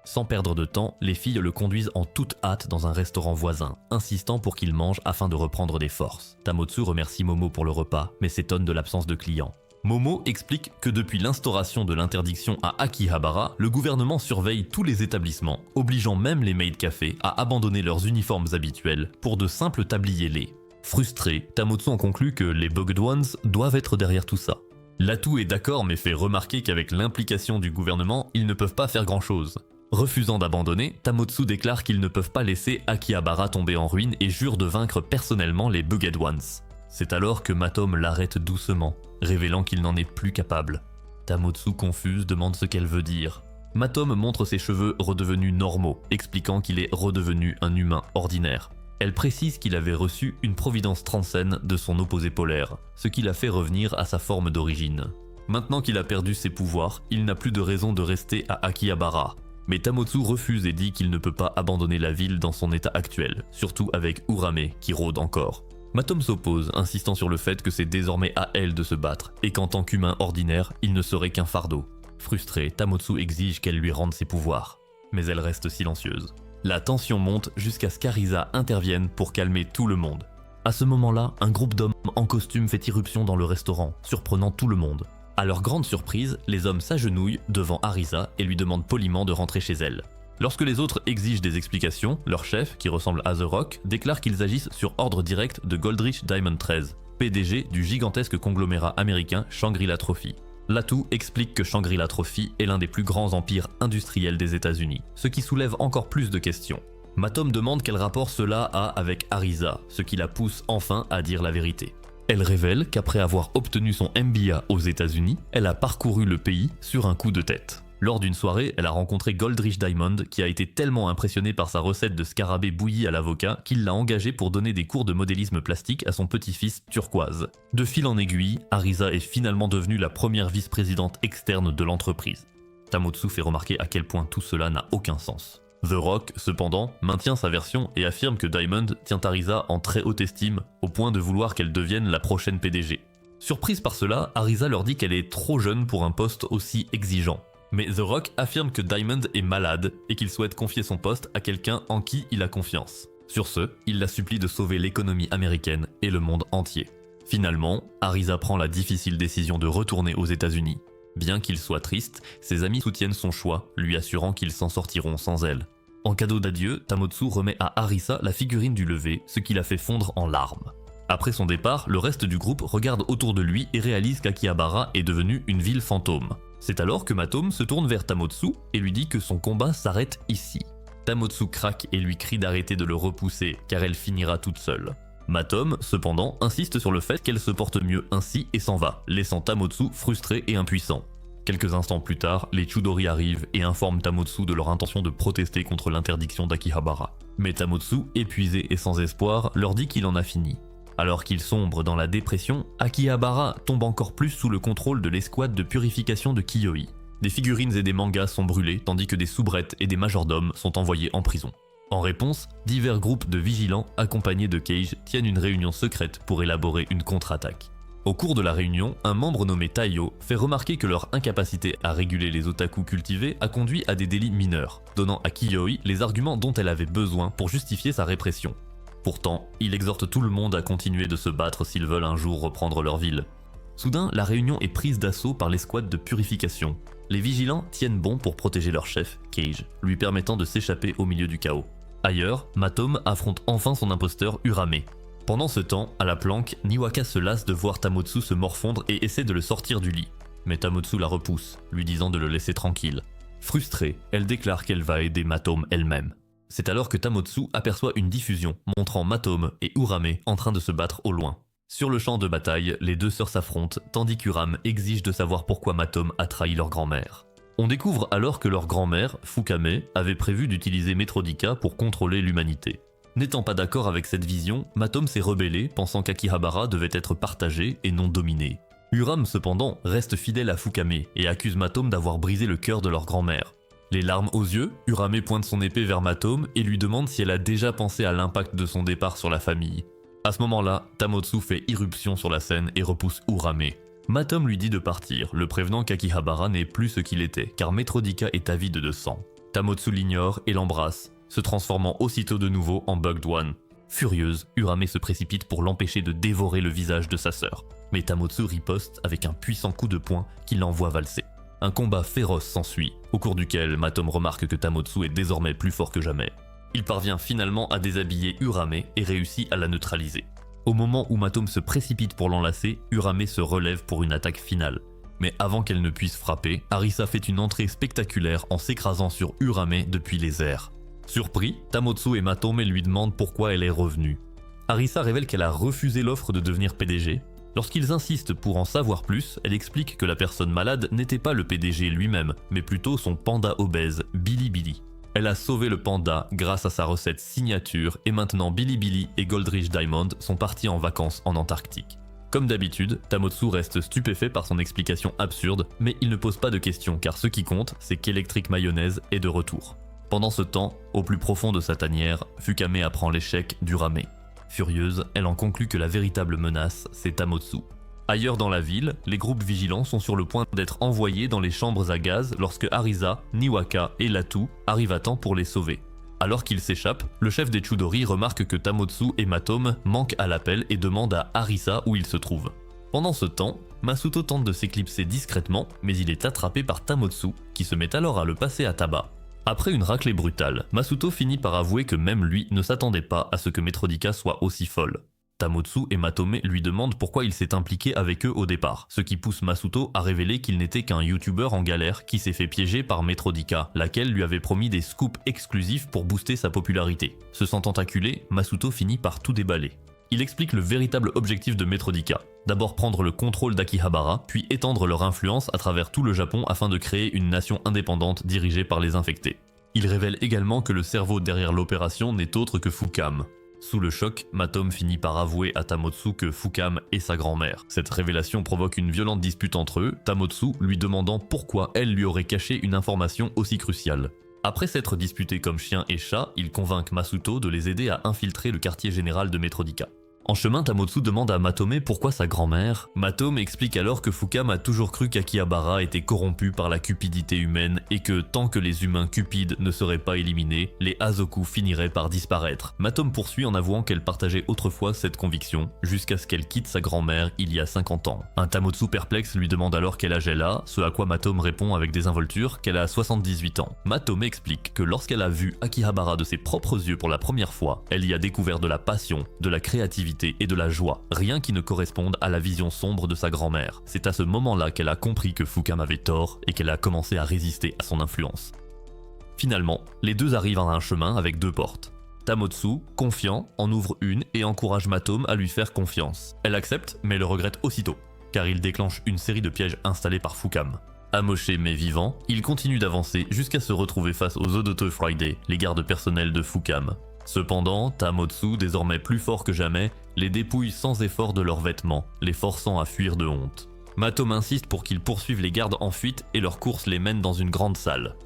Sans perdre de temps, les filles le conduisent en toute hâte dans un restaurant voisin, insistant pour qu'il mange afin de reprendre des forces. Tamotsu remercie Momo pour le repas, mais s'étonne de l'absence de clients. Momo explique que depuis l'instauration de l'interdiction à Akihabara, le gouvernement surveille tous les établissements, obligeant même les maid cafés à abandonner leurs uniformes habituels pour de simples tabliers laids. Frustré, Tamotsu en conclut que les Bugged Ones doivent être derrière tout ça. Latou est d'accord mais fait remarquer qu'avec l'implication du gouvernement, ils ne peuvent pas faire grand chose. Refusant d'abandonner, Tamotsu déclare qu'ils ne peuvent pas laisser Akihabara tomber en ruine et jure de vaincre personnellement les Bugged Ones. C'est alors que Matom l'arrête doucement, révélant qu'il n'en est plus capable. Tamotsu, confuse, demande ce qu'elle veut dire. Matom montre ses cheveux redevenus normaux, expliquant qu'il est redevenu un humain ordinaire. Elle précise qu'il avait reçu une providence transcène de son opposé polaire, ce qui l'a fait revenir à sa forme d'origine. Maintenant qu'il a perdu ses pouvoirs, il n'a plus de raison de rester à Akihabara. Mais Tamotsu refuse et dit qu'il ne peut pas abandonner la ville dans son état actuel, surtout avec Urame qui rôde encore. Matom s'oppose, insistant sur le fait que c'est désormais à elle de se battre, et qu'en tant qu'humain ordinaire, il ne serait qu'un fardeau. Frustré, Tamotsu exige qu'elle lui rende ses pouvoirs. Mais elle reste silencieuse. La tension monte jusqu'à ce qu'Arisa intervienne pour calmer tout le monde. À ce moment-là, un groupe d'hommes en costume fait irruption dans le restaurant, surprenant tout le monde. À leur grande surprise, les hommes s'agenouillent devant Arisa et lui demandent poliment de rentrer chez elle. Lorsque les autres exigent des explications, leur chef, qui ressemble à The Rock, déclare qu'ils agissent sur ordre direct de Goldrich Diamond 13, PDG du gigantesque conglomérat américain Shangri-La Trophy. Latou explique que Shangri-La Trophy est l'un des plus grands empires industriels des États-Unis, ce qui soulève encore plus de questions. Matom demande quel rapport cela a avec Arisa, ce qui la pousse enfin à dire la vérité. Elle révèle qu'après avoir obtenu son MBA aux États-Unis, elle a parcouru le pays sur un coup de tête. Lors d'une soirée, elle a rencontré Goldrich Diamond qui a été tellement impressionné par sa recette de scarabée bouilli à l'avocat qu'il l'a engagé pour donner des cours de modélisme plastique à son petit-fils Turquoise. De fil en aiguille, Arisa est finalement devenue la première vice-présidente externe de l'entreprise. Tamotsu fait remarquer à quel point tout cela n'a aucun sens. The Rock, cependant, maintient sa version et affirme que Diamond tient Arisa en très haute estime, au point de vouloir qu'elle devienne la prochaine PDG. Surprise par cela, Arisa leur dit qu'elle est trop jeune pour un poste aussi exigeant. Mais The Rock affirme que Diamond est malade et qu'il souhaite confier son poste à quelqu'un en qui il a confiance. Sur ce, il la supplie de sauver l'économie américaine et le monde entier. Finalement, Arisa prend la difficile décision de retourner aux États-Unis. Bien qu'il soit triste, ses amis soutiennent son choix, lui assurant qu'ils s'en sortiront sans elle. En cadeau d'adieu, Tamotsu remet à Arisa la figurine du lever, ce qui la fait fondre en larmes. Après son départ, le reste du groupe regarde autour de lui et réalise qu'Akihabara est devenue une ville fantôme. C'est alors que Matom se tourne vers Tamotsu et lui dit que son combat s'arrête ici. Tamotsu craque et lui crie d'arrêter de le repousser car elle finira toute seule. Matom, cependant, insiste sur le fait qu'elle se porte mieux ainsi et s'en va, laissant Tamotsu frustré et impuissant. Quelques instants plus tard, les Chudori arrivent et informent Tamotsu de leur intention de protester contre l'interdiction d'Akihabara. Mais Tamotsu, épuisé et sans espoir, leur dit qu'il en a fini. Alors qu'il sombre dans la dépression, Akihabara tombe encore plus sous le contrôle de l'escouade de purification de Kiyoi. Des figurines et des mangas sont brûlés tandis que des soubrettes et des majordomes sont envoyés en prison. En réponse, divers groupes de vigilants accompagnés de Cage tiennent une réunion secrète pour élaborer une contre-attaque. Au cours de la réunion, un membre nommé Taiyo fait remarquer que leur incapacité à réguler les otaku cultivés a conduit à des délits mineurs, donnant à Kiyoi les arguments dont elle avait besoin pour justifier sa répression. Pourtant, il exhorte tout le monde à continuer de se battre s'ils veulent un jour reprendre leur ville. Soudain, la réunion est prise d'assaut par l'escouade de purification. Les vigilants tiennent bon pour protéger leur chef, Cage, lui permettant de s'échapper au milieu du chaos. Ailleurs, Matom affronte enfin son imposteur Urame. Pendant ce temps, à la planque, Niwaka se lasse de voir Tamotsu se morfondre et essaie de le sortir du lit. Mais Tamotsu la repousse, lui disant de le laisser tranquille. Frustrée, elle déclare qu'elle va aider Matom elle-même. C'est alors que Tamotsu aperçoit une diffusion montrant Matom et Urame en train de se battre au loin. Sur le champ de bataille, les deux sœurs s'affrontent, tandis qu'Urame exige de savoir pourquoi Matom a trahi leur grand-mère. On découvre alors que leur grand-mère, Fukame, avait prévu d'utiliser Metrodika pour contrôler l'humanité. N'étant pas d'accord avec cette vision, Matom s'est rebellé, pensant qu'Akihabara devait être partagé et non dominé. Urame cependant reste fidèle à Fukame et accuse Matom d'avoir brisé le cœur de leur grand-mère. Les larmes aux yeux, Urame pointe son épée vers Matom et lui demande si elle a déjà pensé à l'impact de son départ sur la famille. À ce moment-là, Tamotsu fait irruption sur la scène et repousse Urame. Matom lui dit de partir, le prévenant qu'Akihabara n'est plus ce qu'il était, car Metrodika est avide de sang. Tamotsu l'ignore et l'embrasse, se transformant aussitôt de nouveau en Bugged One. Furieuse, Urame se précipite pour l'empêcher de dévorer le visage de sa sœur. Mais Tamotsu riposte avec un puissant coup de poing qui l'envoie valser. Un combat féroce s'ensuit, au cours duquel Matome remarque que Tamotsu est désormais plus fort que jamais. Il parvient finalement à déshabiller Urame et réussit à la neutraliser. Au moment où Matome se précipite pour l'enlacer, Urame se relève pour une attaque finale. Mais avant qu'elle ne puisse frapper, Arisa fait une entrée spectaculaire en s'écrasant sur Urame depuis les airs. Surpris, Tamotsu et Matome lui demandent pourquoi elle est revenue. Arisa révèle qu'elle a refusé l'offre de devenir PDG. Lorsqu'ils insistent pour en savoir plus, elle explique que la personne malade n'était pas le PDG lui-même, mais plutôt son panda obèse, Bilibili. Elle a sauvé le panda grâce à sa recette signature et maintenant Bilibili et Goldrich Diamond sont partis en vacances en Antarctique. Comme d'habitude, Tamotsu reste stupéfait par son explication absurde, mais il ne pose pas de questions car ce qui compte, c'est qu'Electric Mayonnaise est de retour. Pendant ce temps, au plus profond de sa tanière, Fukame apprend l'échec d'Urame. Furieuse, elle en conclut que la véritable menace, c'est Tamotsu. Ailleurs dans la ville, les groupes vigilants sont sur le point d'être envoyés dans les chambres à gaz lorsque Arisa, Niwaka et Latu arrivent à temps pour les sauver. Alors qu'ils s'échappent, le chef des Chudori remarque que Tamotsu et Matome manquent à l'appel et demande à Arisa où ils se trouvent. Pendant ce temps, Masuto tente de s'éclipser discrètement, mais il est attrapé par Tamotsu, qui se met alors à le passer à tabac. Après une raclée brutale, Masuto finit par avouer que même lui ne s'attendait pas à ce que Metrodika soit aussi folle. Tamotsu et Matome lui demandent pourquoi il s'est impliqué avec eux au départ, ce qui pousse Masuto à révéler qu'il n'était qu'un youtubeur en galère qui s'est fait piéger par Metrodika, laquelle lui avait promis des scoops exclusifs pour booster sa popularité. Se sentant acculé, Masuto finit par tout déballer. Il explique le véritable objectif de Metrodika. D'abord prendre le contrôle d'Akihabara, puis étendre leur influence à travers tout le Japon afin de créer une nation indépendante dirigée par les infectés. Il révèle également que le cerveau derrière l'opération n'est autre que Fukame. Sous le choc, Matome finit par avouer à Tamotsu que Fukame est sa grand-mère. Cette révélation provoque une violente dispute entre eux, Tamotsu lui demandant pourquoi elle lui aurait caché une information aussi cruciale. Après s'être disputés comme chien et chat, ils convainquent Masuto de les aider à infiltrer le quartier général de Metrodika. En chemin, Tamotsu demande à Matome pourquoi sa grand-mère. Matome explique alors que Fukame a toujours cru qu'Akihabara était corrompu par la cupidité humaine et que tant que les humains cupides ne seraient pas éliminés, les Hazoku finiraient par disparaître. Matome poursuit en avouant qu'elle partageait autrefois cette conviction, jusqu'à ce qu'elle quitte sa grand-mère il y a 50 ans. Un Tamotsu perplexe lui demande alors quel âge elle a, ce à quoi Matome répond avec désinvolture qu'elle a 78 ans. Matome explique que lorsqu'elle a vu Akihabara de ses propres yeux pour la première fois, elle y a découvert de la passion, de la créativité et de la joie, rien qui ne corresponde à la vision sombre de sa grand-mère. C'est à ce moment-là qu'elle a compris que Fukame avait tort et qu'elle a commencé à résister à son influence. Finalement, les deux arrivent à un chemin avec deux portes. Tamotsu, confiant, en ouvre une et encourage Matome à lui faire confiance. Elle accepte, mais le regrette aussitôt, car il déclenche une série de pièges installés par Fukame. Amoché mais vivant, il continue d'avancer jusqu'à se retrouver face aux Odoto Friday, les gardes personnels de Fukame. Cependant, Tamotsu, désormais plus fort que jamais, les dépouille sans effort de leurs vêtements, les forçant à fuir de honte. Matome insiste pour qu'ils poursuivent les gardes en fuite et leur course les mène dans une grande salle.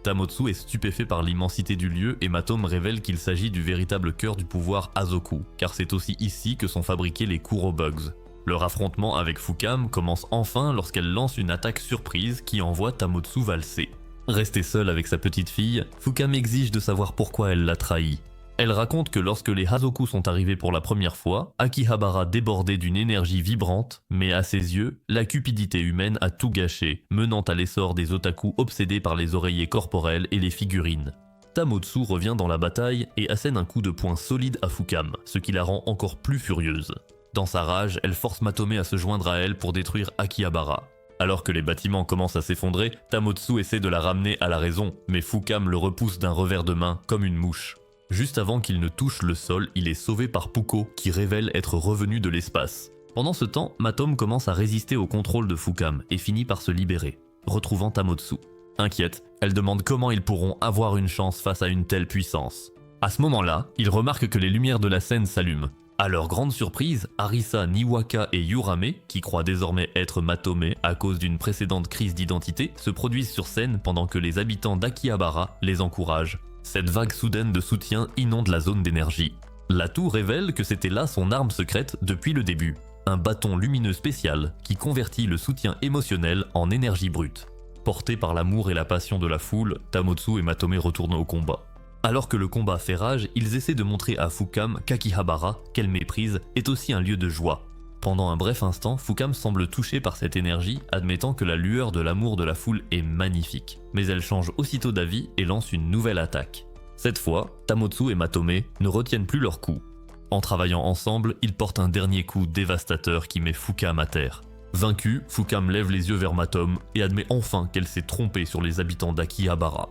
Tamotsu est stupéfait par l'immensité du lieu et Matome révèle qu'il s'agit du véritable cœur du pouvoir Hazoku, car c'est aussi ici que sont fabriqués les Kurobugs. Leur affrontement avec Fukame commence enfin lorsqu'elle lance une attaque surprise qui envoie Tamotsu valser. Restée seule avec sa petite fille, Fukame exige de savoir pourquoi elle l'a trahi. Elle raconte que lorsque les Hazoku sont arrivés pour la première fois, Akihabara débordait d'une énergie vibrante, mais à ses yeux, la cupidité humaine a tout gâché, menant à l'essor des otaku obsédés par les oreillers corporels et les figurines. Tamotsu revient dans la bataille et assène un coup de poing solide à Fukame, ce qui la rend encore plus furieuse. Dans sa rage, elle force Matome à se joindre à elle pour détruire Akihabara. Alors que les bâtiments commencent à s'effondrer, Tamotsu essaie de la ramener à la raison, mais Fukame le repousse d'un revers de main comme une mouche. Juste avant qu'il ne touche le sol, il est sauvé par Puko qui révèle être revenu de l'espace. Pendant ce temps, Matome commence à résister au contrôle de Fukame et finit par se libérer, retrouvant Tamotsu. Inquiète, elle demande comment ils pourront avoir une chance face à une telle puissance. À ce moment-là, ils remarquent que les lumières de la scène s'allument. À leur grande surprise, Arisa, Niwaka et Urame, qui croient désormais être Matome à cause d'une précédente crise d'identité, se produisent sur scène pendant que les habitants d'Akihabara les encouragent. Cette vague soudaine de soutien inonde la zone d'énergie. Latu révèle que c'était là son arme secrète depuis le début, un bâton lumineux spécial qui convertit le soutien émotionnel en énergie brute. Portés par l'amour et la passion de la foule, Tamotsu et Matome retournent au combat. Alors que le combat fait rage, ils essaient de montrer à Fukam qu'Akihabara, qu'elle méprise, est aussi un lieu de joie. Pendant un bref instant, Fukam semble touchée par cette énergie, admettant que la lueur de l'amour de la foule est magnifique. Mais elle change aussitôt d'avis et lance une nouvelle attaque. Cette fois, Tamotsu et Matome ne retiennent plus leur coup. En travaillant ensemble, ils portent un dernier coup dévastateur qui met Fukam à terre. Vaincue, Fukam lève les yeux vers Matome et admet enfin qu'elle s'est trompée sur les habitants d'Akihabara.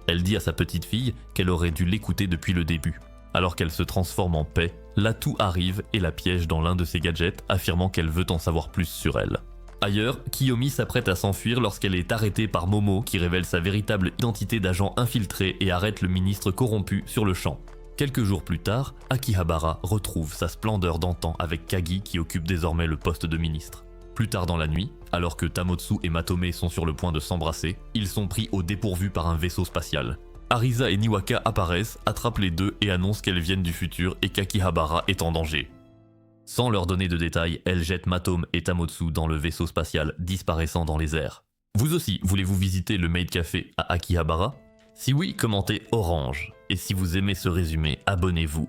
Elle dit à sa petite fille qu'elle aurait dû l'écouter depuis le début. Alors qu'elle se transforme en paix, Latu arrive et la piège dans l'un de ses gadgets, affirmant qu'elle veut en savoir plus sur elle. Ailleurs, Kiyomi s'apprête à s'enfuir lorsqu'elle est arrêtée par Momo qui révèle sa véritable identité d'agent infiltré et arrête le ministre corrompu sur le champ. Quelques jours plus tard, Akihabara retrouve sa splendeur d'antan avec Kagi qui occupe désormais le poste de ministre. Plus tard dans la nuit, alors que Tamotsu et Matome sont sur le point de s'embrasser, ils sont pris au dépourvu par un vaisseau spatial. Arisa et Niwaka apparaissent, attrapent les deux et annoncent qu'elles viennent du futur et qu'Akihabara est en danger. Sans leur donner de détails, elles jettent Matome et Tamotsu dans le vaisseau spatial, disparaissant dans les airs. Vous aussi, voulez-vous visiter le Maid Café à Akihabara? Si oui, commentez orange. Et si vous aimez ce résumé, abonnez-vous.